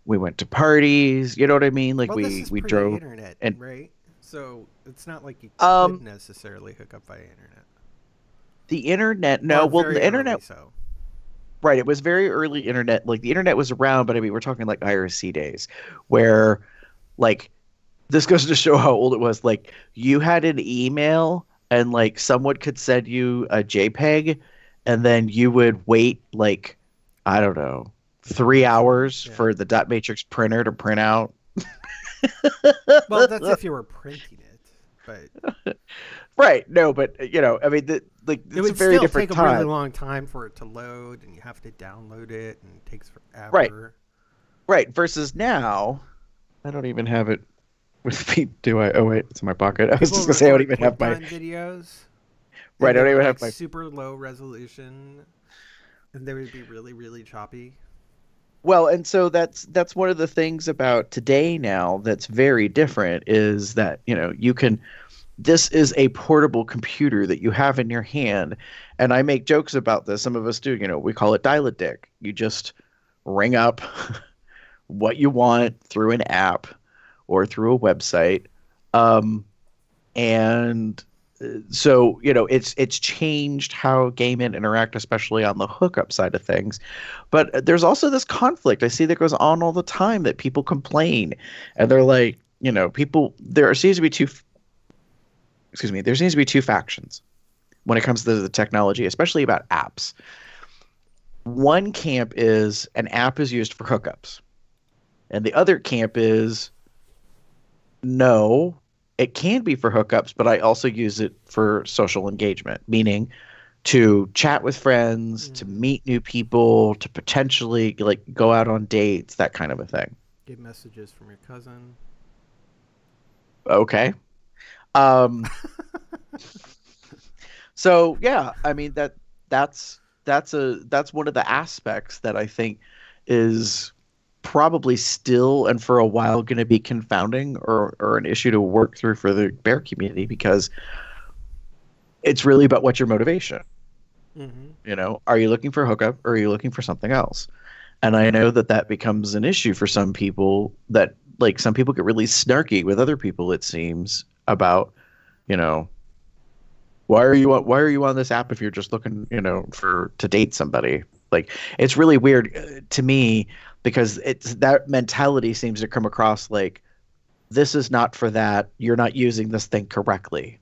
went to parties, you know what I mean? Like well, this is we drove pre-internet, and right? So it's not like you Um, could necessarily hook up via internet. the internet, no, Or well, very the internet, early so. right? It was very early internet. Like the internet was around, but I mean, we're talking like IRC days, where like this goes to show how old it was. Like you had an email, and like someone could send you a JPEG, and then you would wait like I don't know, 3 hours Yeah. for the dot matrix printer to print out. Well, that's if you were printing it, but Right. No, but I mean, like it it's a would very still different take a really time. long time for it to load, and you have to download it, and it takes Right. forever. Right. Versus now, I don't even have it with me. Do I? Oh wait, it's in my pocket. I was People just gonna say I don't record even have my. QuickTime videos. Right. I And they don't were even like have my. super low resolution, and they would be really, really choppy. Well, and so that's one of the things about today now that's very different is that, you can this is a portable computer that you have in your hand. And I make jokes about this. Some of us do, we call it dial-a-dick. You just ring up what you want through an app or through a website. And so it's changed how gay men interact, especially on the hookup side of things. But there's also this conflict I see that goes on all the time that people complain, and they're like, people. There seems to be two. Excuse me. There seems to be two factions when it comes to the technology, especially about apps. One camp is an app is used for hookups, and the other camp is no, it can be for hookups, but I also use it for social engagement, meaning to chat with friends, to meet new people, to potentially like go out on dates, that kind of a thing. Get messages from your cousin. Okay. Um, so yeah, I mean that's one of the aspects that I think is probably still and for a while going to be confounding or an issue to work through for the bear community because it's really about what's your motivation. Are you looking for a hookup or are you looking for something else? And I know that becomes an issue for some people that like some people get really snarky with other people, it seems, about, you know, why are you on this app if you're just looking, for to date somebody? Like it's really weird to me because it's that mentality seems to come across like this is not for that. You're not using this thing correctly.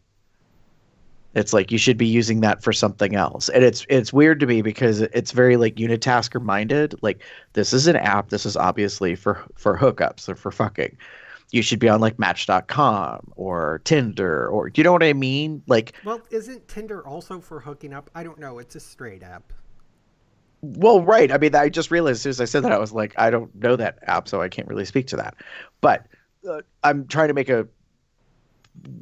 It's like you should be using that for something else. And it's weird to me because it's very like unitasker minded. Like this is an app. This is obviously for hookups or for fucking. You should be on like Match.com or Tinder or do you know what I mean? Like, Well, isn't Tinder also for hooking up? I don't know. It's a straight app. well, right. I mean, I just realized as soon as I said that, I was like, I don't know that app, so I can't really speak to that. But I'm trying to make a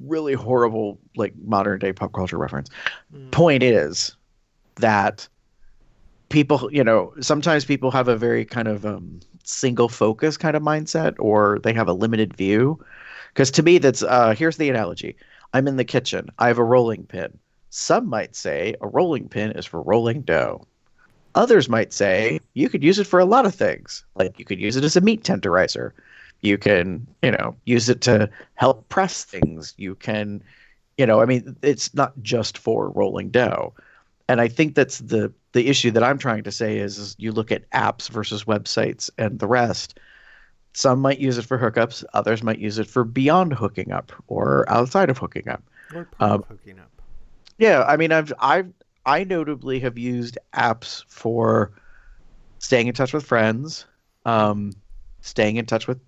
really horrible like modern day pop culture reference. Point is that people, sometimes people have a very kind of single focus kind of mindset or they have a limited view. Because to me, that's here's the analogy. I'm in the kitchen. I have a rolling pin. Some might say a rolling pin is for rolling dough. Others might say you could use it for a lot of things. Like you could use it as a meat tenderizer. You can, use it to help press things. You can, I mean, it's not just for rolling dough. And I think that's the issue that I'm trying to say is you look at apps versus websites and the rest. Some might use it for hookups. Others might use it for beyond hooking up or outside of hooking up. Or part of hooking up. Yeah, I mean, I notably have used apps for staying in touch with friends, staying in touch with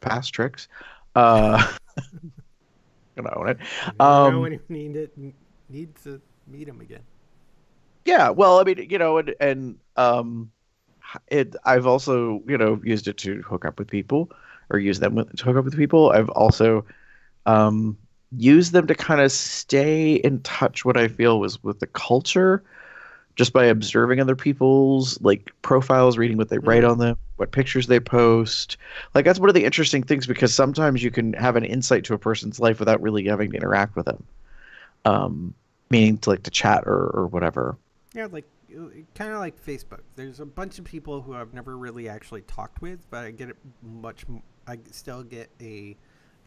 past tricks. You know it. You never know when you need to meet him again. Yeah, well, I mean, I've also, used it to hook up with people or use them to hook up with people. I've also used them to kind of stay in touch what I feel was with the culture just by observing other people's like profiles, reading what they write on them, what pictures they post. Like that's one of the interesting things because sometimes you can have an insight to a person's life without really having to interact with them. Meaning to like to chat or whatever. Yeah, like kind of like Facebook. There's a bunch of people who I've never really actually talked with, but I get it I still get a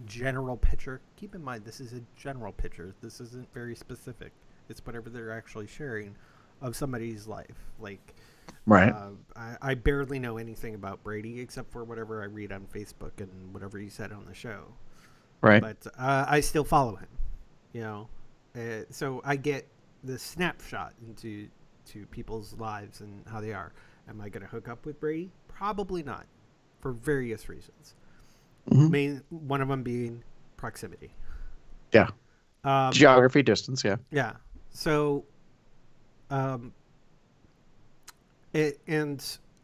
general picture. Keep in mind, this is a general picture. This isn't very specific. It's whatever they're actually sharing of somebody's life. Like, Right. I barely know anything about Brady except for whatever I read on Facebook and whatever he said on the show. Right. But I still follow him, you know. So I get the snapshot into people's lives and how they are. Am I going to hook up with Brady? Probably not, for various reasons. One of them being proximity. Yeah. Geography, distance, yeah. Yeah. So, and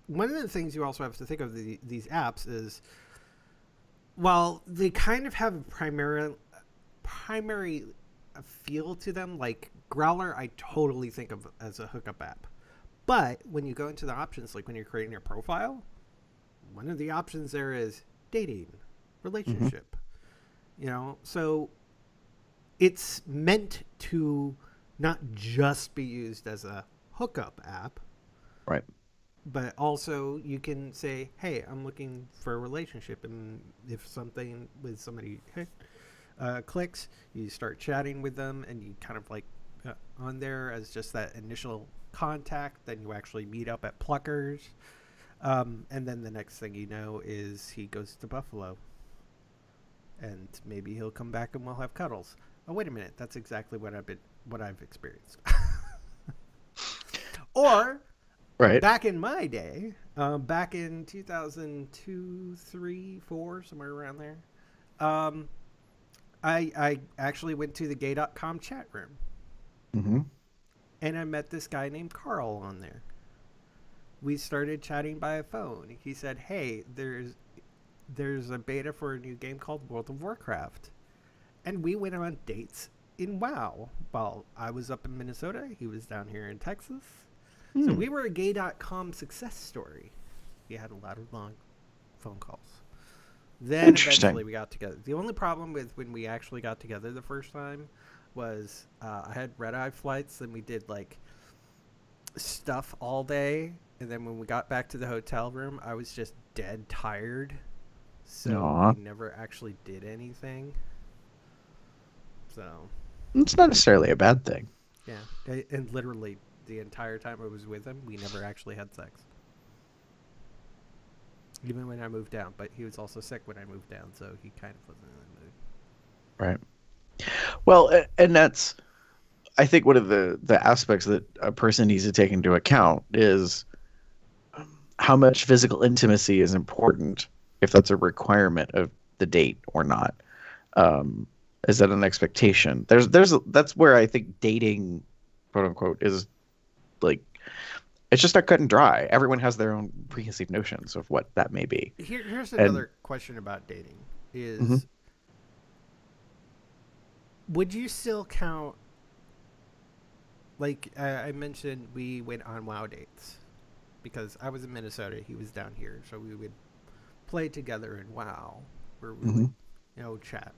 one of the things you also have to think of these apps is, while they kind of have a primary feel to them, like Growler, I totally think of as a hookup app. But when you go into the options, like when you're creating your profile, one of the options there is dating, relationship. You know, so it's meant to not just be used as a hookup app. Right. But also you can say, hey, I'm looking for a relationship. And if something with somebody clicks, you start chatting with them and you kind of like on there as just that initial contact. Then you actually meet up at Pluckers. And then the next thing you know is he goes to Buffalo. And maybe he'll come back and we'll have cuddles. Oh, wait a minute. That's exactly what I've experienced. Or right. Back in my day, back in 2002, 3, 4, somewhere around there, I actually went to the gay.com chat room. And I met this guy named Carl on there. We started chatting by a phone. He said, hey, there's a beta for a new game called World of Warcraft. And we went on dates in WoW. While I was up in Minnesota, he was down here in Texas. So we were a gay.com success story. We had a lot of long phone calls. Then eventually we got together. The only problem with when we actually got together the first time was I had red-eye flights, and we did like stuff all day. And then when we got back to the hotel room, I was just dead tired. So we never actually did anything. So it's not necessarily a bad thing. Yeah. And literally the entire time I was with him, we never actually had sex. Even when I moved down. But he was also sick when I moved down, so he kind of wasn't in the mood. Right. Well, and that's, I think, one of the aspects that a person needs to take into account is how much physical intimacy is important, if that's a requirement of the date or not. Is that an expectation? That's where I think dating, quote unquote, is like, it's just not cut and dry. Everyone has their own preconceived notions of what that may be. Here's another question about dating is, would you still count, like I mentioned, we went on WoW dates because I was in Minnesota, he was down here, so we would play together in WoW where we would, chat.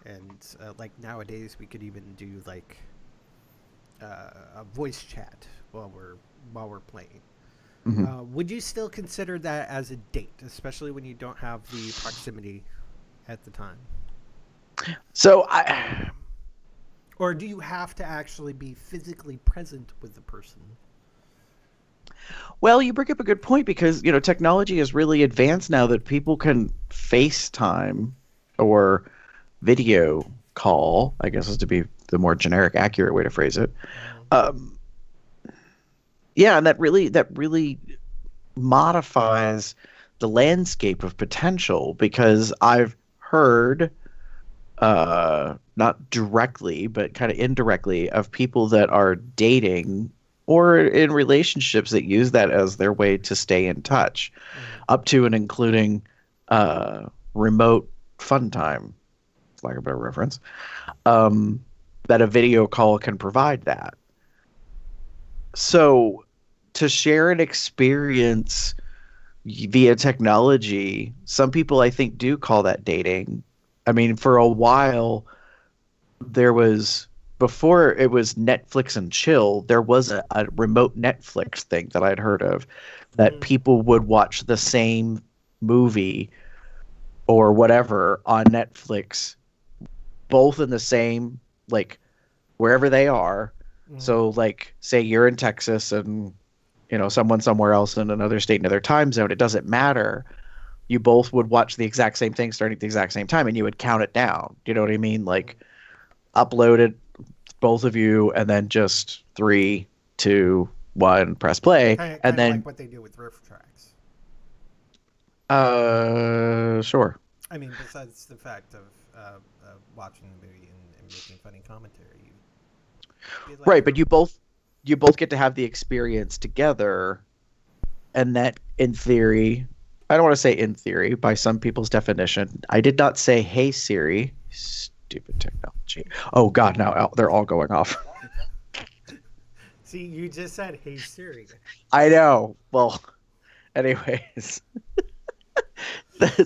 And like nowadays we could even do like a voice chat while we're playing. Would you still consider that as a date, especially when you don't have the proximity at the time? So or do you have to actually be physically present with the person? Well, you bring up a good point because, technology is really advanced now that people can FaceTime or video call, I guess is to be the more generic, accurate way to phrase it. Yeah, and that really modifies the landscape of potential, because I've heard, not directly, but kind of indirectly, of people that are dating or in relationships that use that as their way to stay in touch, up to and including remote fun time, for lack of a better reference, that a video call can provide that. So to share an experience via technology, some people I think do call that dating. I mean, for a while, before it was Netflix and chill, there was a remote Netflix thing that I'd heard of, that people would watch the same movie or whatever on Netflix, both in the same, like, wherever they are. So, like, say you're in Texas and, someone somewhere else in another state, another time zone, it doesn't matter. You both would watch the exact same thing starting at the exact same time, and you would count it down. Do you know what I mean? Like, upload it, both of you, and then just 3, 2, 1, press play, Kind and of then like what they do with riff tracks. sure. I mean, besides the fact of watching the movie and making funny commentary, you'd be like, Right, but you both get to have the experience together, and that, in theory, I don't want to say in theory, by some people's definition, I did not say, "Hey Siri," stupid technology. Oh God, now they're all going off. See, you just said, "Hey Siri." I know. Well, anyways,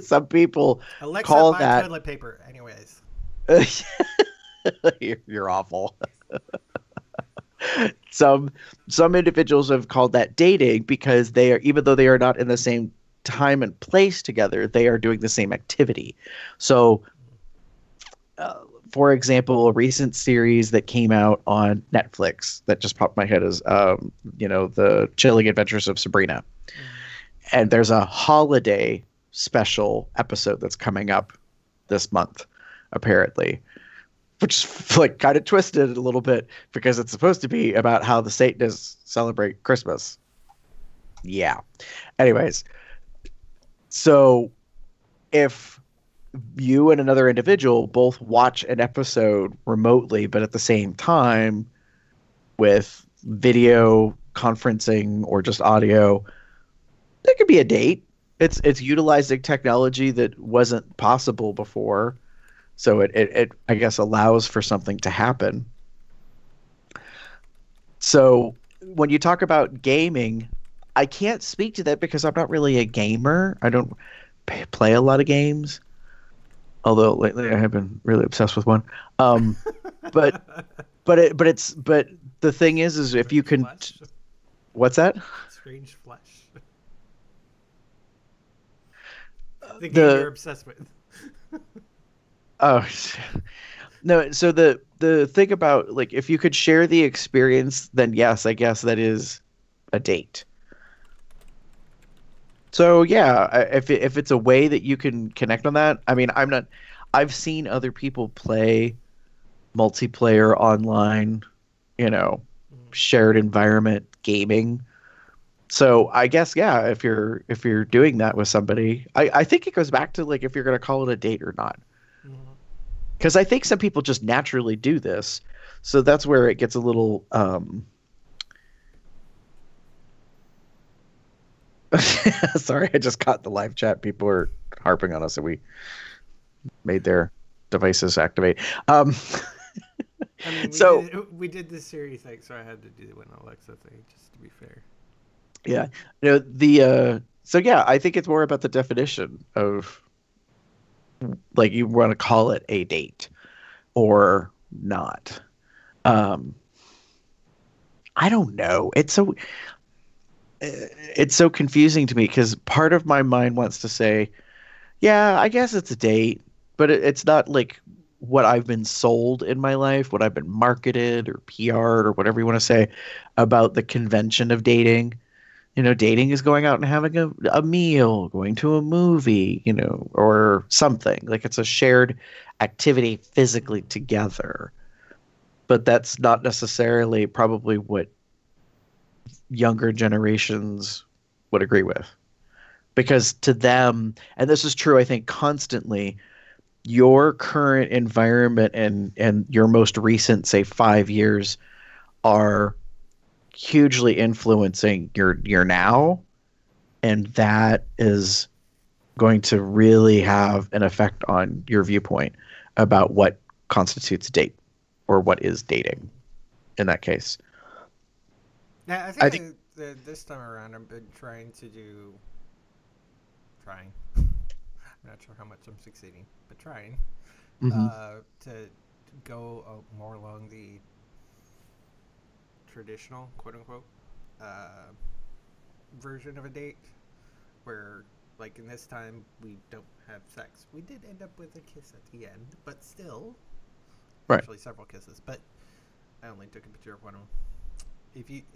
some people Alexa, call buy that. toilet paper. Anyways. You're awful. Some individuals have called that dating because they are, even though they are not in the same time and place together, they are doing the same activity. So, for example, a recent series that came out on Netflix that just popped in my head is, the Chilling Adventures of Sabrina. And there's a holiday special episode that's coming up this month, apparently, which is like kind of twisted a little bit because it's supposed to be about how the Satanists celebrate Christmas. Yeah. Anyways, so if you and another individual both watch an episode remotely, but at the same time with video conferencing or just audio, that could be a date. It's utilizing technology that wasn't possible before. So it I guess allows for something to happen. So when you talk about gaming, I can't speak to that because I'm not really a gamer. I don't play a lot of games, although lately I have been really obsessed with one. But but the thing is if you can, Flesh. what's that? Strange Flesh. The game you're obsessed with. Oh no, so the thing about, like, if you could share the experience, then yes, I guess that is a date. So yeah, if it's a way that you can connect on that, I mean, I've seen other people play multiplayer online, shared environment gaming. So I guess yeah, if you're doing that with somebody, I think it goes back to, like, if you're gonna call it a date or not. Because I think some people just naturally do this, so that's where it gets a little. Sorry, I just caught the live chat. People are harping on us that we made their devices activate. I mean, So we did this Siri thing, so I had to do an Alexa thing, just to be fair. yeah, so yeah, I think it's more about the definition of, like, you want to call it a date or not. Um, I don't know. It's so confusing to me because part of my mind wants to say, yeah, I guess it's a date, but it's not like what I've been sold in my life, what I've been marketed or PR'd or whatever you want to say about the convention of dating. Dating is going out and having a meal, going to a movie, or something. Like, it's a shared activity physically together. But that's not necessarily probably what younger generations would agree with. Because to them, and this is true, I think, constantly, your current environment and your most recent, say, 5 years are hugely influencing your now, and that is going to really have an effect on your viewpoint about what constitutes a date or what is dating in that case. Yeah, I I think think this time around I've been trying. I'm not sure how much I'm succeeding, but trying mhm. to go more along the traditional, quote unquote, version of a date, where Like in this time, we don't have sex. We did end up with a kiss at the end, but still, Right. actually several kisses. But I only took a picture of one of them.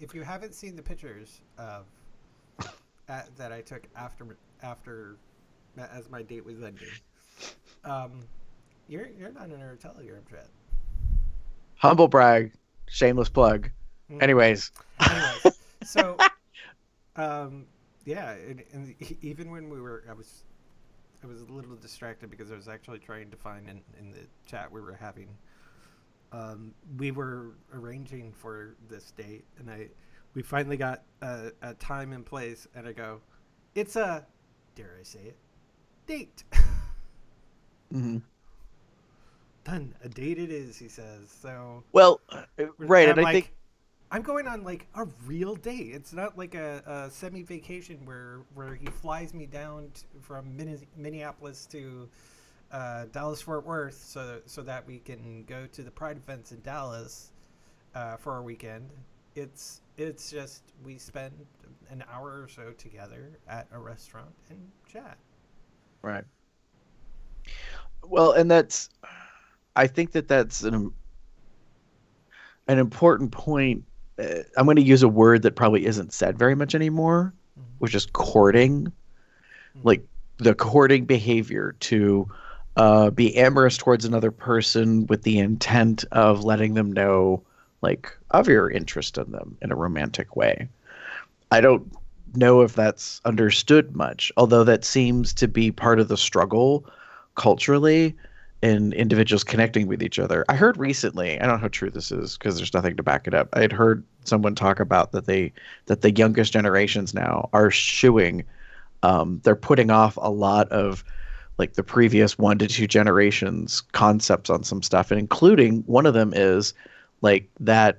If you haven't seen the pictures of that I took after as my date was ending, you're not in our Telegram chat. Humble brag, shameless plug. Anyways. So, yeah, and even when I was a little distracted because I was actually trying to find in the chat we were having. We were arranging for this date, and we finally got a time and place, and I go, it's a, dare I say it, date. Mm-hmm. Done. A date it is, he says. So well, right, and I like, think I'm going on like a real date. It's not like a semi-vacation where he flies me down from Minneapolis to Dallas Fort Worth so that we can go to the Pride events in Dallas for our weekend. It's just we spend an hour or so together at a restaurant and chat. Right. Well, and I think that's an important point. I'm going to use a word that probably isn't said very much anymore, which is courting. Like the courting behavior to be amorous towards another person with the intent of letting them know, like, of your interest in them in a romantic way. I don't know if that's understood much, although that seems to be part of the struggle culturally in individuals connecting with each other. I heard recently, I don't know how true this is because there's nothing to back it up. I had heard someone talk about that the youngest generations now are shooing. They're putting off a lot of like the previous 1 to 2 generations concepts on some stuff, and including one of them is like that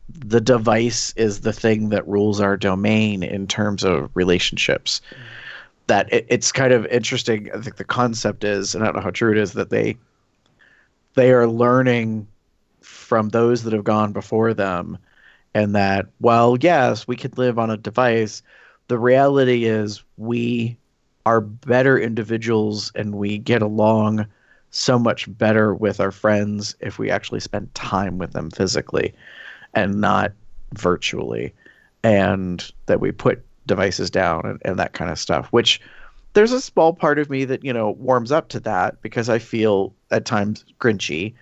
the device is the thing that rules our domain in terms of relationships. That it's kind of interesting. I think the concept is, and I don't know how true it is, that they are learning from those that have gone before them, and that while yes, we could live on a device, the reality is we are better individuals and we get along so much better with our friends if we actually spend time with them physically and not virtually, and that we put devices down and that kind of stuff, which there's a small part of me that, warms up to that because I feel at times grinchy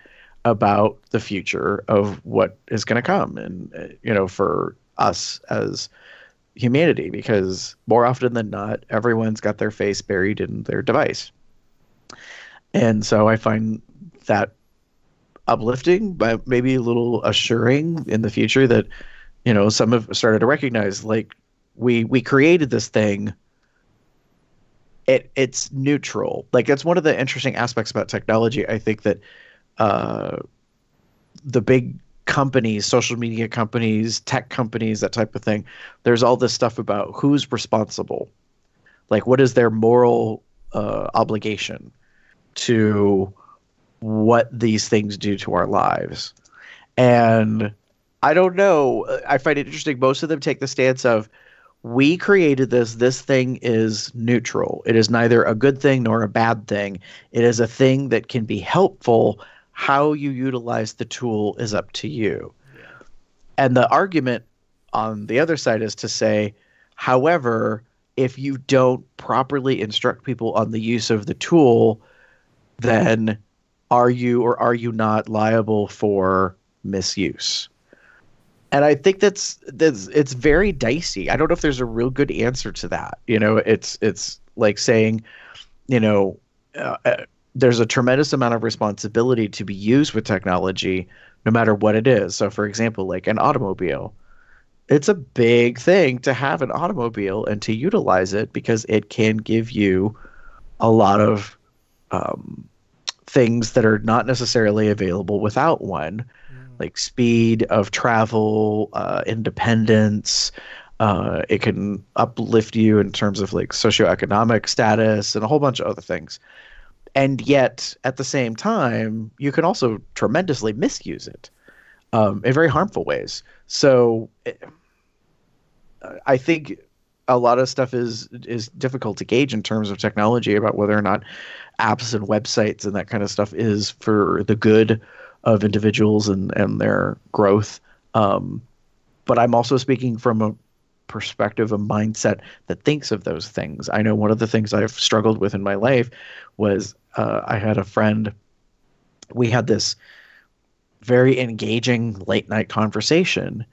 about the future of what is going to come and, for us as humanity, because more often than not, everyone's got their face buried in their device. And so I find that uplifting, but maybe a little assuring in the future that, some have started to recognize, like, we created this thing. It's neutral. Like, that's one of the interesting aspects about technology. I think that the big companies, social media companies, tech companies, that type of thing, there's all this stuff about who's responsible. Like, what is their moral obligation to what these things do to our lives? And I don't know. I find it interesting. Most of them take the stance of, we created this thing is neutral. It is neither a good thing nor a bad thing. It is a thing that can be helpful. How you utilize the tool is up to you. Yeah. And the argument on the other side is to say, however, if you don't properly instruct people on the use of the tool, then are you or are you not liable for misuse? And I think that's it's very dicey. I don't know if there's a real good answer to that. It's like saying, there's a tremendous amount of responsibility to be used with technology, no matter what it is. So, for example, like an automobile, it's a big thing to have an automobile and to utilize it because it can give you a lot of things that are not necessarily available without one. Like speed of travel, independence. It can uplift you in terms of like socioeconomic status and a whole bunch of other things. And yet, at the same time, you can also tremendously misuse it in very harmful ways. So I think a lot of stuff is difficult to gauge in terms of technology about whether or not apps and websites and that kind of stuff is for the good of individuals and their growth. But I'm also speaking from a perspective, a mindset that thinks of those things. I know one of the things I've struggled with in my life was I had a friend. We had this very engaging late night conversation,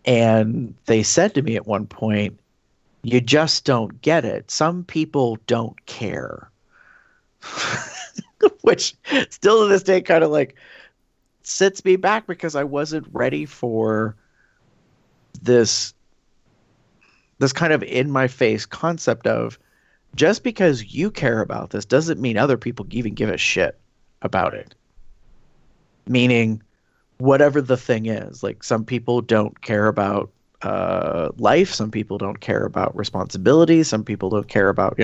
and they said to me at one point, "You just don't get it. Some people don't care." Which still to this day kind of like sits me back because I wasn't ready for this kind of in my face concept of just because you care about this doesn't mean other people even give a shit about it. Meaning whatever the thing is, like some people don't care about life, some people don't care about responsibility, some people don't care about,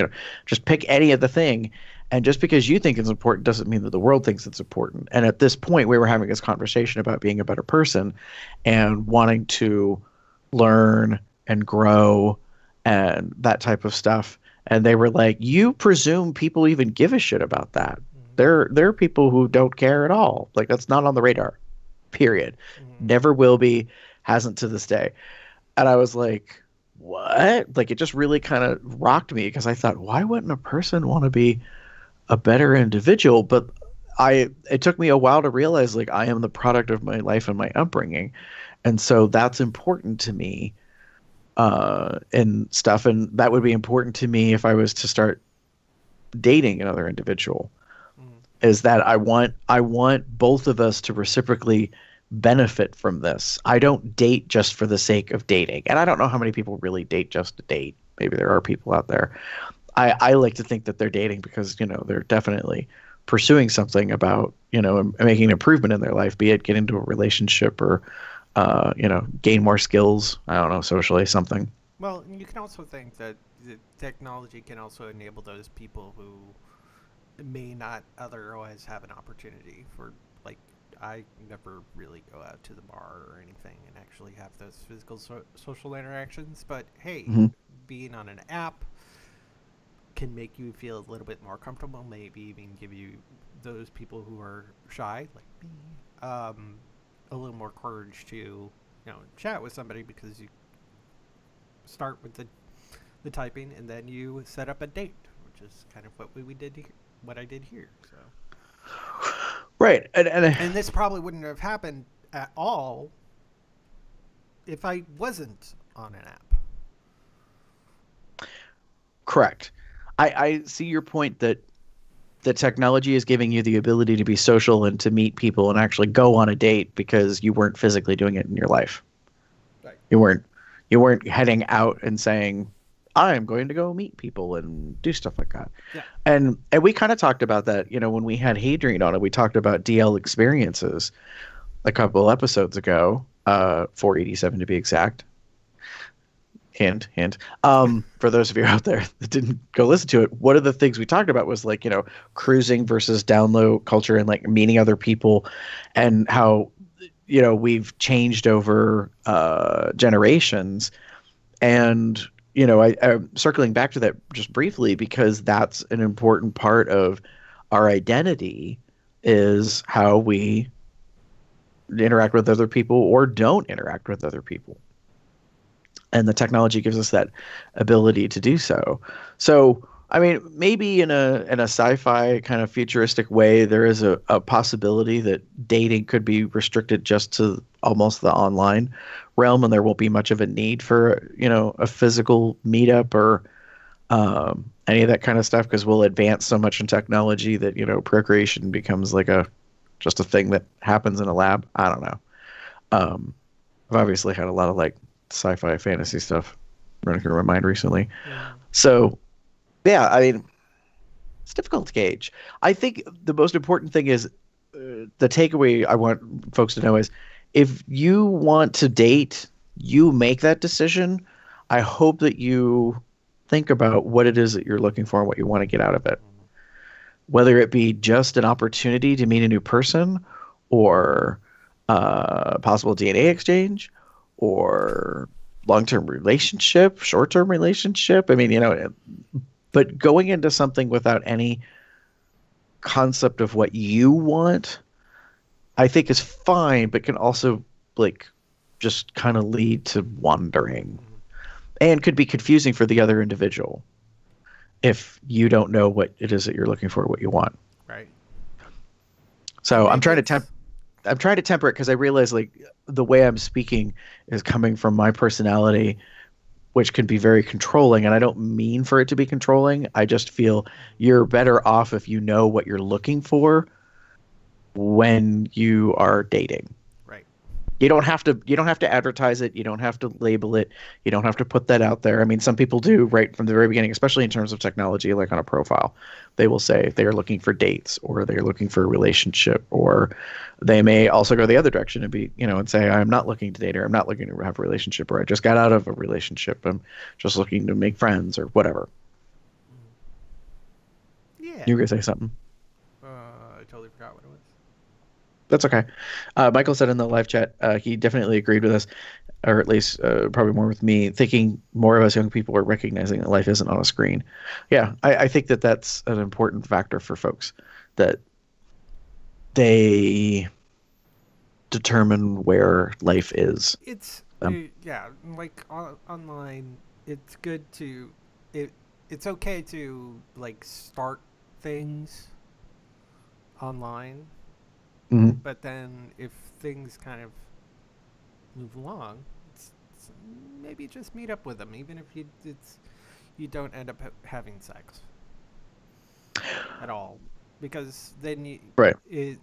just pick any of the thing. And just because you think it's important doesn't mean that the world thinks it's important. And at this point, we were having this conversation about being a better person and wanting to learn and grow and that type of stuff. And they were like, "You presume people even give a shit about that. There are people who don't care at all. Like that's not on the radar, period. Never will be, hasn't to this day." And I was like, what? Like it just really kind of rocked me because I thought, why wouldn't a person want to be a better individual? But it took me a while to realize like I am the product of my life and my upbringing. And so that's important to me and stuff. And that would be important to me if I was to start dating another individual, is that I want both of us to reciprocally benefit from this. I don't date just for the sake of dating. And I don't know how many people really date just to date. Maybe there are people out there. I like to think that they're dating because, they're definitely pursuing something about, making an improvement in their life, be it get into a relationship or, gain more skills. I don't know, socially, something. Well, you can also think that the technology can also enable those people who may not otherwise have an opportunity for, like, I never really go out to the bar or anything and actually have those physical social interactions. But hey, being on an app can make you feel a little bit more comfortable. Maybe even give you those people who are shy, like me, a little more courage to, chat with somebody because you start with the typing and then you set up a date, which is kind of what we did here, what I did here. So. Right. And this probably wouldn't have happened at all if I wasn't on an app. Correct. I see your point that the technology is giving you the ability to be social and to meet people and actually go on a date because you weren't physically doing it in your life. Right. You weren't heading out and saying, I'm going to go meet people and do stuff like that. Yeah. And we kind of talked about that, when we had Hadrian on it, we talked about DL experiences a couple episodes ago, 487 to be exact. Hint. For those of you out there that didn't go listen to it, one of the things we talked about was like, cruising versus download culture and like meeting other people and how, we've changed over generations. And I'm circling back to that just briefly because that's an important part of our identity is how we interact with other people or don't interact with other people. And the technology gives us that ability to do so. So, I mean, maybe in a sci-fi kind of futuristic way, there is a possibility that dating could be restricted just to almost the online realm, and there won't be much of a need for a physical meetup or any of that kind of stuff because we'll advance so much in technology that procreation becomes like just a thing that happens in a lab. I don't know. I've obviously had a lot of like sci-fi fantasy stuff running through my mind recently. Yeah. So yeah, I mean, it's difficult to gauge. I think the most important thing is the takeaway I want folks to know is if you want to date, you make that decision. I hope that you think about what it is that you're looking for and what you want to get out of it. Whether it be just an opportunity to meet a new person or possible DNA exchange or long-term relationship, short-term relationship. I mean, but going into something without any concept of what you want, I think is fine, but can also like just kind of lead to wandering and could be confusing for the other individual if you don't know what it is that you're looking for, what you want. Right. So I'm trying to temper it because I realize like the way I'm speaking is coming from my personality, which can be very controlling, and I don't mean for it to be controlling. I just feel you're better off if you know what you're looking for when you are dating. Right. You don't have to advertise it, you don't have to label it, you don't have to put that out there. I mean, some people do right from the very beginning, especially in terms of technology, like on a profile. They will say they are looking for dates or they're looking for a relationship, or they may also go the other direction and be, and say, I'm not looking to date, or I'm not looking to have a relationship, or I just got out of a relationship. I'm just looking to make friends or whatever. Yeah. You were going to say something? I totally forgot what it was. That's okay. Michael said in the live chat, he definitely agreed with us, or at least probably more with me, thinking more of us young people are recognizing that life isn't on a screen. Yeah, I think that that's an important factor for folks, that they determine where life is. It's yeah, like online. It's good to it's okay to like start things online, but then if things kind of move along, it's maybe just meet up with them, even if you don't end up having sex at all, because then you you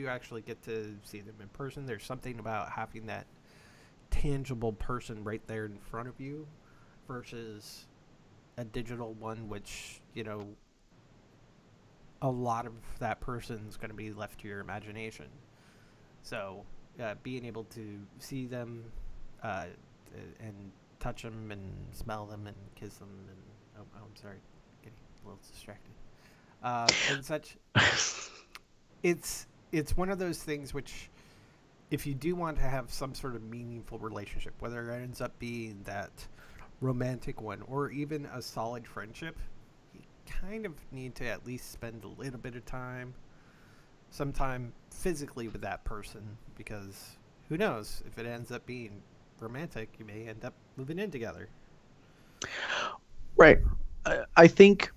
actually get to see them in person. There's something about having that tangible person right there in front of you versus a digital one, which a lot of that person's going to be left to your imagination. So being able to see them and touch them and smell them and kiss them and I'm sorry, getting a little distracted and such. It's one of those things which, if you do want to have some sort of meaningful relationship, whether it ends up being that romantic one or even a solid friendship, you kind of need to at least spend a little bit of time, sometime physically with that person, because who knows, if it ends up being romantic, you may end up moving in together. Right. I think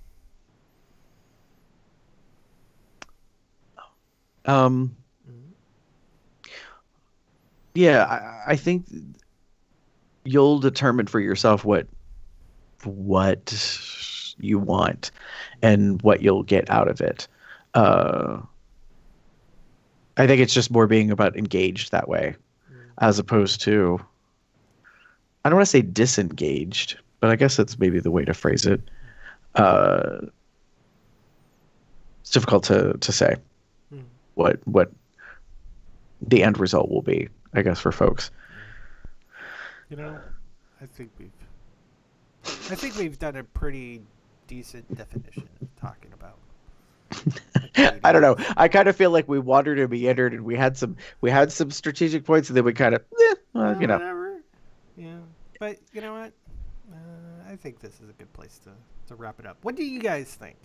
yeah, I think you'll determine for yourself what you want and what you'll get out of it. I think it's just more being about engaged that way, as opposed to, I don't want to say disengaged, but I guess that's maybe the way to phrase it. It's difficult to say what the end result will be, I guess, for folks. I think we've done a pretty decent definition of talking about. I don't know. I kind of feel like we wandered and meandered, and we had some strategic points, and then we kind of, whatever. Yeah, but you know what? I think this is a good place to wrap it up. What do you guys think?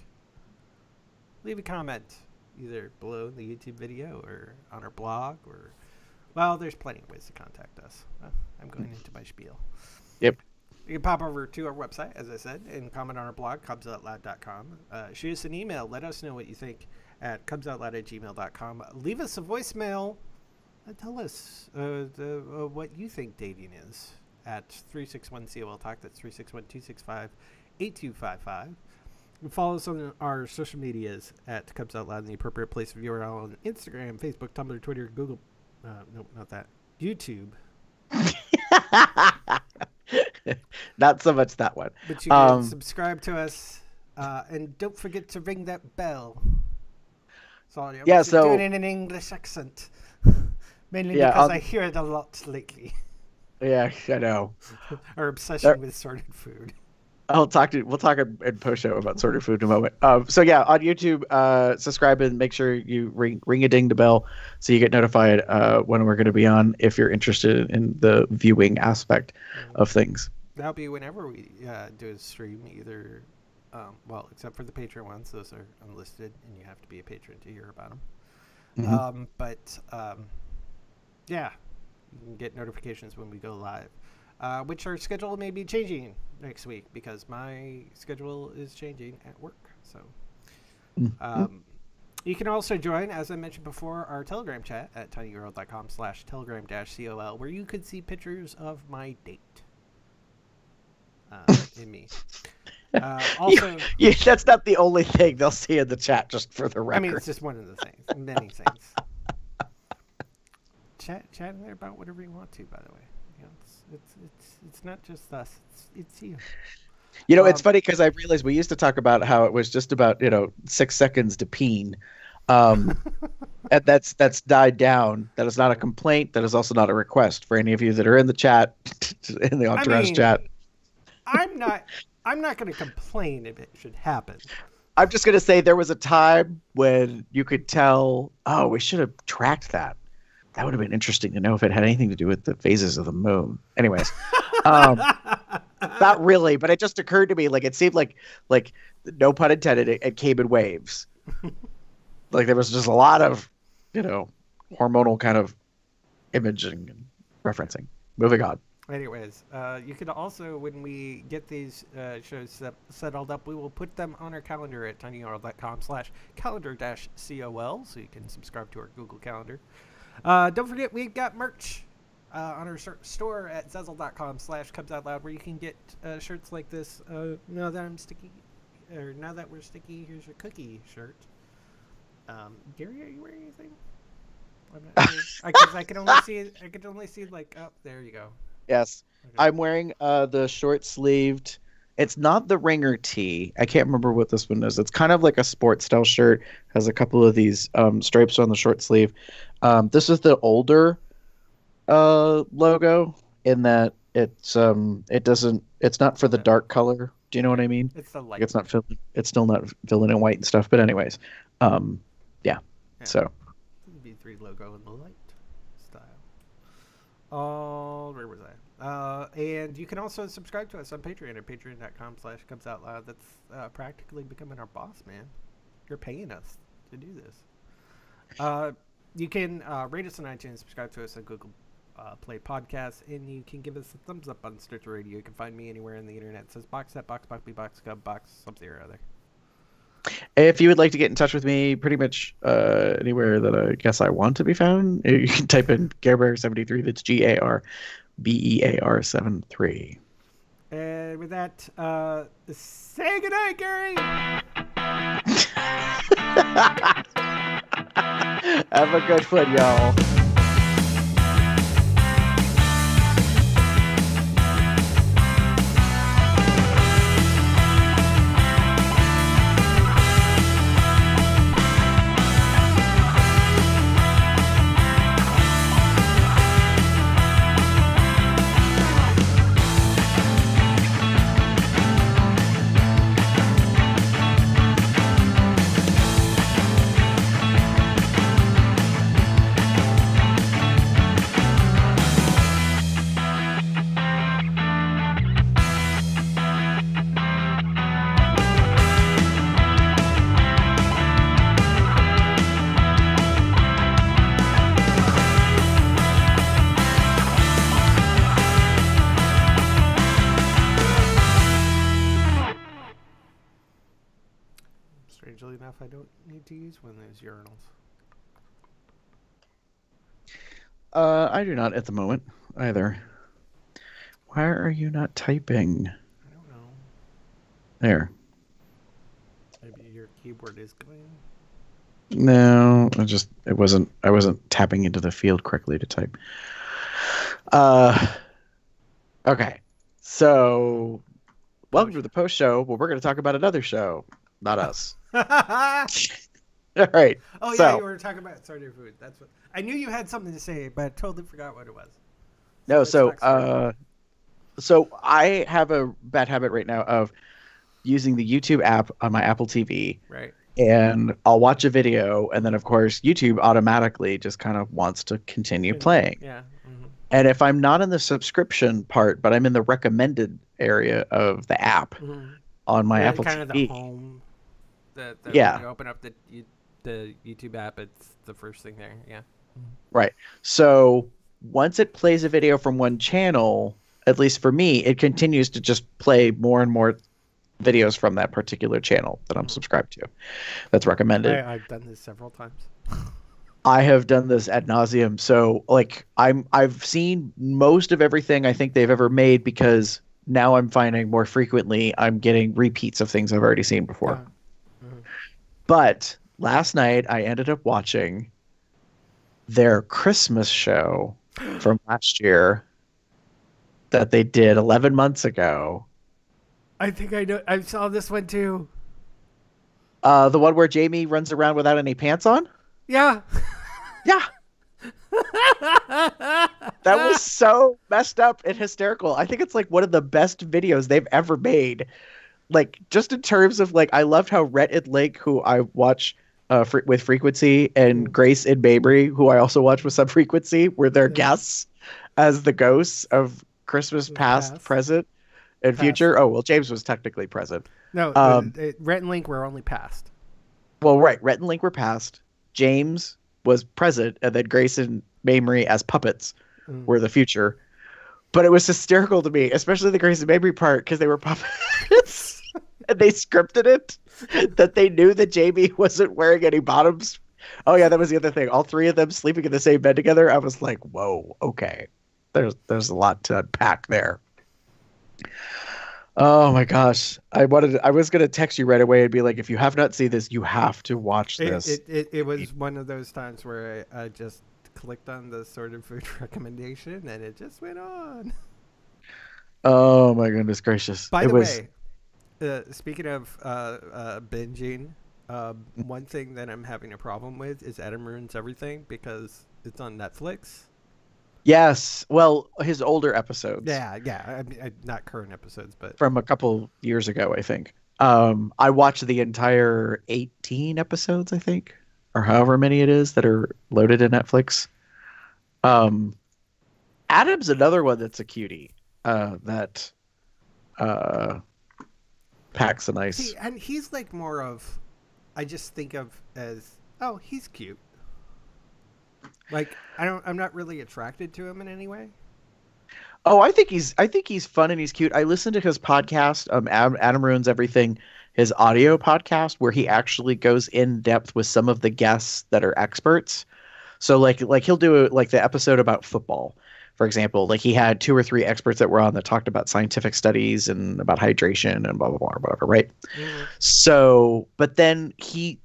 Leave a comment either below the YouTube video or on our blog, or, well, there's plenty of ways to contact us. I'm going into my spiel. Yep. You can pop over to our website, as I said, and comment on our blog, cubsoutloud.com. Shoot us an email. Let us know what you think at cubsoutloud@gmail.com. Leave us a voicemail. Tell us what you think dating is at 361-COL-TALK. That's 361-265-8255. Follow us on our social medias at Cubs Out Loud in the appropriate place of URL on Instagram, Facebook, Tumblr, Twitter, Google. Nope, not that. YouTube. Not so much that one. But you can subscribe to us, and don't forget to ring that bell. Sorry, I'm doing it in an English accent, mainly because I hear it a lot lately. Yeah, I know. Our obsession with sorted food. We'll talk in post show about Sorted Food in a moment. So yeah, on YouTube, subscribe and make sure you ring a ding the bell so you get notified when we're going to be on. If you're interested in the viewing aspect of things, that'll be whenever we do a stream. Either, well, except for the Patreon ones, those are unlisted, and you have to be a patron to hear about them. Yeah, you can get notifications when we go live. Which our schedule may be changing next week because my schedule is changing at work. So you can also join, as I mentioned before, our Telegram chat at tinyurl.com/telegram-col, where you could see pictures of my date in me. Also, that's not the only thing they'll see in the chat, just for the record. I mean, it's just one of the things, many things. Chat in there about whatever you want to, by the way. It's not just us. It's you. You know, it's funny because I realized we used to talk about how it was just about 6 seconds to peen, and that's died down. That is not a complaint. That is also not a request for any of you that are in the chat, in the Entourage chat. I'm not going to complain if it should happen. I'm just going to say there was a time when you could tell, oh, we should have tracked that. That would have been interesting to know if it had anything to do with the phases of the moon. Anyways, not really, but it just occurred to me, like it seemed like no pun intended, it came in waves. Like there was just a lot of, hormonal kind of imaging and referencing. Moving on. Anyways, you can also, when we get these shows settled up, we will put them on our calendar at tinyurl.com/calendar-col, so you can subscribe to our Google Calendar. Don't forget, we've got merch on our store at zezzle.com/cubsoutloud, where you can get shirts like this. Now that I'm sticky, or now that we're sticky, here's your cookie shirt. Gary, are you wearing anything? I'm not sure. I can only see like up. There you go. Yes, okay. I'm wearing the short-sleeved. It's not the ringer tee. I can't remember what this one is. It's kind of like a sports style shirt. Has a couple of these stripes on the short sleeve. This is the older logo in that it's not for the dark color. Do you know what I mean? It's the light. Like it's still not filling in white and stuff. But anyways, yeah. So V3 logo in the light style. Where was I? And you can also subscribe to us on Patreon at patreon.com/cubsoutloud. That's practically becoming our boss, man. You're paying us to do this. You can rate us on iTunes, subscribe to us on Google Play Podcasts, and you can give us a thumbs up on Stitcher Radio. You can find me anywhere on the internet. It says Boxset, Boxbuckby, Boxcub, Box, something or other. If you would like to get in touch with me, pretty much anywhere that I guess I want to be found, you can type in Garebear73. That's GARBEAR73. And with that, say goodnight, Gary. Have a good one, y'all. Strangely enough, I don't need to use one of those urinals. I do not at the moment either. Why are you not typing? I don't know. There. Maybe your keyboard is going. No, I wasn't tapping into the field correctly to type. Okay. So welcome to the post show where we're going to talk about another show, not us. All right. Oh yeah, you were talking about Sorted Food. That's what I knew you had something to say, but I totally forgot what it was. No, So I have a bad habit right now of using the YouTube app on my Apple TV, Right. and I'll watch a video, and then of course YouTube automatically just kind of wants to continue playing. Yeah. And if I'm not in the subscription part, but I'm in the recommended area of the app on my Apple kind of TV, the home. That Yeah. when you open up the YouTube app, it's the first thing there. Yeah. right? So once it plays a video from one channel, at least for me, it continues to just play more and more videos from that particular channel that I'm subscribed to. That's recommended. I've done this several times. I have done this ad nauseum. So like I've seen most of everything I think they've ever made, because now I'm finding more frequently I'm getting repeats of things I've already seen before. But last night I ended up watching their Christmas show from last year that they did 11 months ago. I think I know. I saw this one too. The one where Jamie runs around without any pants on? Yeah. Yeah. That was so messed up and hysterical. I think it's like one of the best videos they've ever made. Like, just in terms of like, I loved how Rhett and Link, who I watch with frequency, and Grace and Mabry, who I also watch with some frequency, were their guests as the ghosts of Christmas past, present, and future. Oh, well, James was technically present. No, Rhett and Link were only past. Well, right. Rhett and Link were past. James was present, and then Grace and Mamrie as puppets were the future. But it was hysterical to me, especially the Grace and Mamrie part, because they were puppets. And they scripted it that they knew that Jamie wasn't wearing any bottoms. Oh, yeah, that was the other thing. All three of them sleeping in the same bed together. I was like, whoa, okay. There's a lot to unpack there. Oh my gosh. I was gonna text you right away and be like, if you have not seen this, you have to watch this. It was one of those times where I just clicked on the sort of food recommendation and it just went on. Oh my goodness gracious. By the way, speaking of binging, one thing that I'm having a problem with is Adam Ruins Everything, because it's on Netflix. Yes. Well, his older episodes. Yeah. I mean, not current episodes, but from a couple years ago, I think. I watched the entire 18 episodes, I think, or however many it is that are loaded in Netflix. Adam's another one that's a cutie. That packs a nice. See, and he's like more of, I just think of as, oh, he's cute. Like, I'm not really attracted to him in any way. Oh, I think he's fun and he's cute. I listened to his podcast, Adam Ruins Everything, his audio podcast, where he actually goes in depth with some of the guests that are experts. So like he'll do like the episode about football, for example. Like he had 2 or 3 experts that were on that talked about scientific studies and about hydration and blah blah blah or whatever, right? Mm-hmm. So, but then he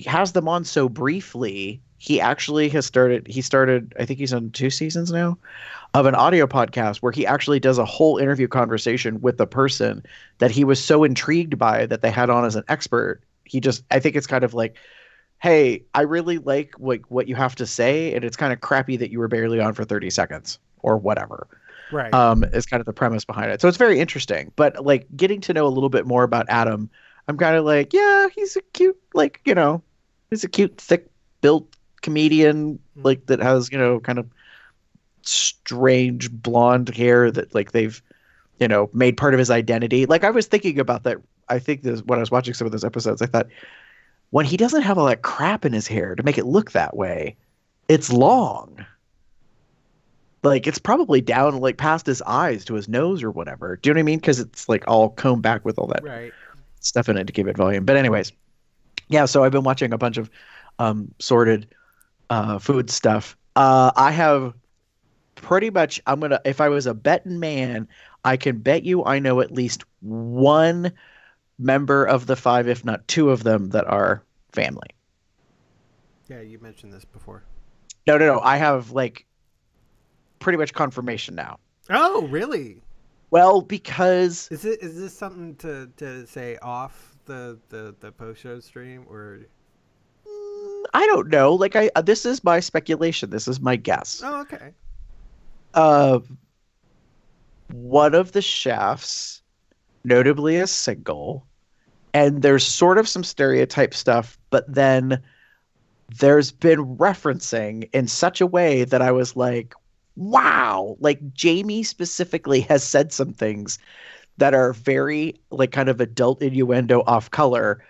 has them on so briefly. He actually has started. He started. I think he's on 2 seasons now of an audio podcast where he actually does a whole interview conversation with the person that he was so intrigued by that they had on as an expert. I think it's kind of like, hey, I really like what you have to say, and it's kind of crappy that you were barely on for 30 seconds or whatever. Right. Is kind of the premise behind it. So it's very interesting. But like getting to know a little bit more about Adam, I'm kind of like, yeah, he's a cute, he's a cute, thick built comedian, like that has, kind of strange blonde hair that like they've, made part of his identity. Like I was thinking about that. I think when I was watching some of those episodes, I thought, when he doesn't have all that crap in his hair to make it look that way, it's long. Like it's probably down like past his eyes to his nose or whatever. Do you know what I mean? Because it's like all combed back with all that stuff in it to give it volume. But anyways, yeah. So I've been watching a bunch of sorted food stuff. I have pretty much. If I was a betting man, I can bet you I know at least one member of the 5, if not 2 of them, that are family. Yeah, you mentioned this before. No. I have pretty much confirmation now. Oh, really? Well, because is this something to say off the post show stream, or? I don't know. This is my speculation. This is my guess. Oh, okay. one of the chefs notably is single, and there's sort of some stereotype stuff, but then there's been referencing in such a way that I was like, wow, like Jamie specifically has said some things that are very like kind of adult innuendo off color.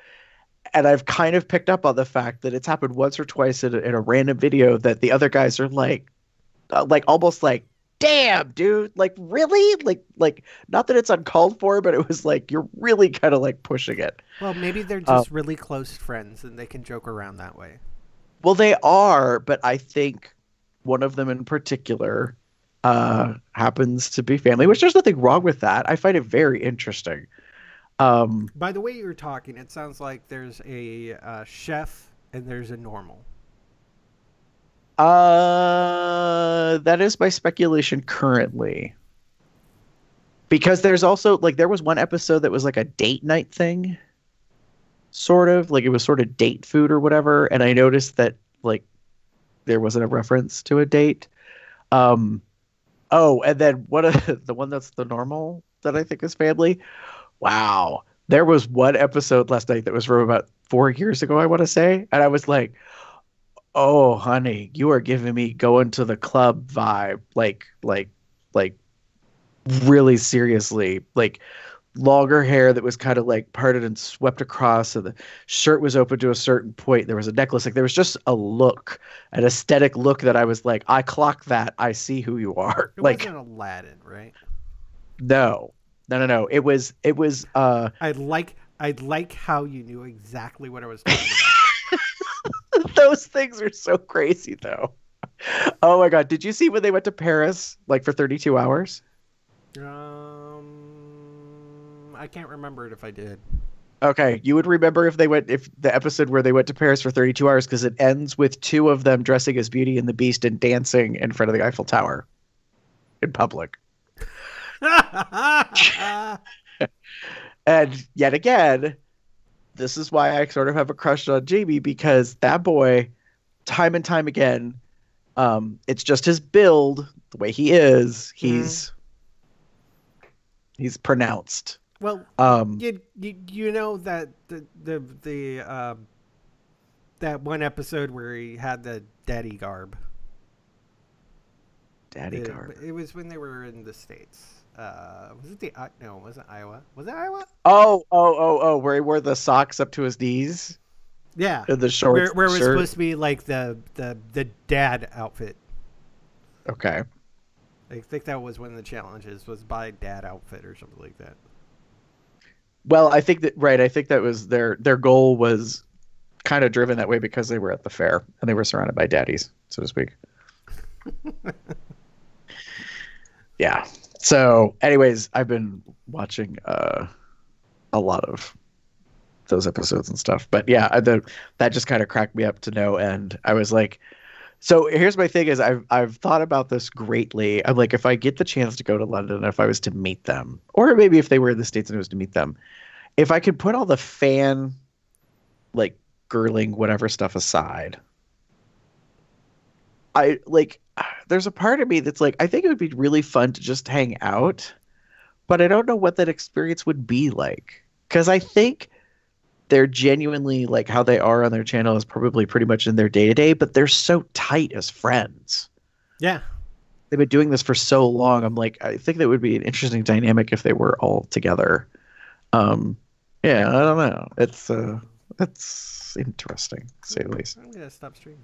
And I've kind of picked up on the fact that it's happened once or twice in a random video that the other guys are like almost like, damn, dude, like really? Like not that it's uncalled for, but it was like, you're really kind of like pushing it. Well, maybe they're just really close friends and they can joke around that way. Well, they are, but I think one of them in particular happens to be family, which there's nothing wrong with that. I find it very interesting. By the way you're talking, it sounds like there's a chef and there's a normal. That is my speculation currently. Because there's also like there was one episode that was like a date night thing, sort of like it was sort of date food or whatever, and I noticed that like there wasn't a reference to a date. Um, oh, and then one of the one that's the normal that I think is family. Wow, there was one episode last night that was from about 4 years ago, I want to say, and I was like, "Oh, honey, you are giving me going to the club vibe, like really seriously, like." Longer hair that was kind of like parted and swept across, and the shirt was open to a certain point. There was a necklace. Like there was just a look, an aesthetic look that I was like, I clock that. I see who you are. It Like, wasn't Aladdin, right? no, no, no, no. It was. I'd like how you knew exactly what I was talking Those things are so crazy, though. Oh my God! Did you see when they went to Paris, like for 32 hours? about. I can't remember it if I did. Okay, you would remember if the episode where they went to Paris for 32 hours because it ends with two of them dressing as Beauty and the Beast and dancing in front of the Eiffel Tower in public. And yet again, this is why I sort of have a crush on Jamie because that boy, time and time again, it's just his build, the way he is, he's pronounced. Well, you know that the that one episode where he had the daddy garb. Daddy garb. It was when they were in the States. Was it no, it wasn't Iowa. Was it Iowa? Oh, where he wore the socks up to his knees. Yeah. And the shorts. Where it was supposed to be like the dad outfit. Okay. I think that was one of the challenges was buy dad outfit or something like that. Well, I think that was their goal was kind of driven that way because they were at the fair and they were surrounded by daddies, so to speak. Yeah. So, anyways, I've been watching a lot of those episodes and stuff. But yeah, that just kind of cracked me up to no end. I was like, so here's my thing is I've thought about this greatly. I'm like, if I get the chance to go to London, if I was to meet them, or maybe if they were in the States and it was to meet them, if I could put all the fan, like girling, whatever stuff aside, I like, there's a part of me that's like, I think it would be really fun to just hang out, but I don't know what that experience would be like. Because I think they're genuinely like how they are on their channel is probably pretty much in their day to day, but they're so tight as friends. Yeah. They've been doing this for so long. I'm like, I think that would be an interesting dynamic if they were all together. Yeah, I don't know. It's interesting, to say the least. I'm gonna stop streaming.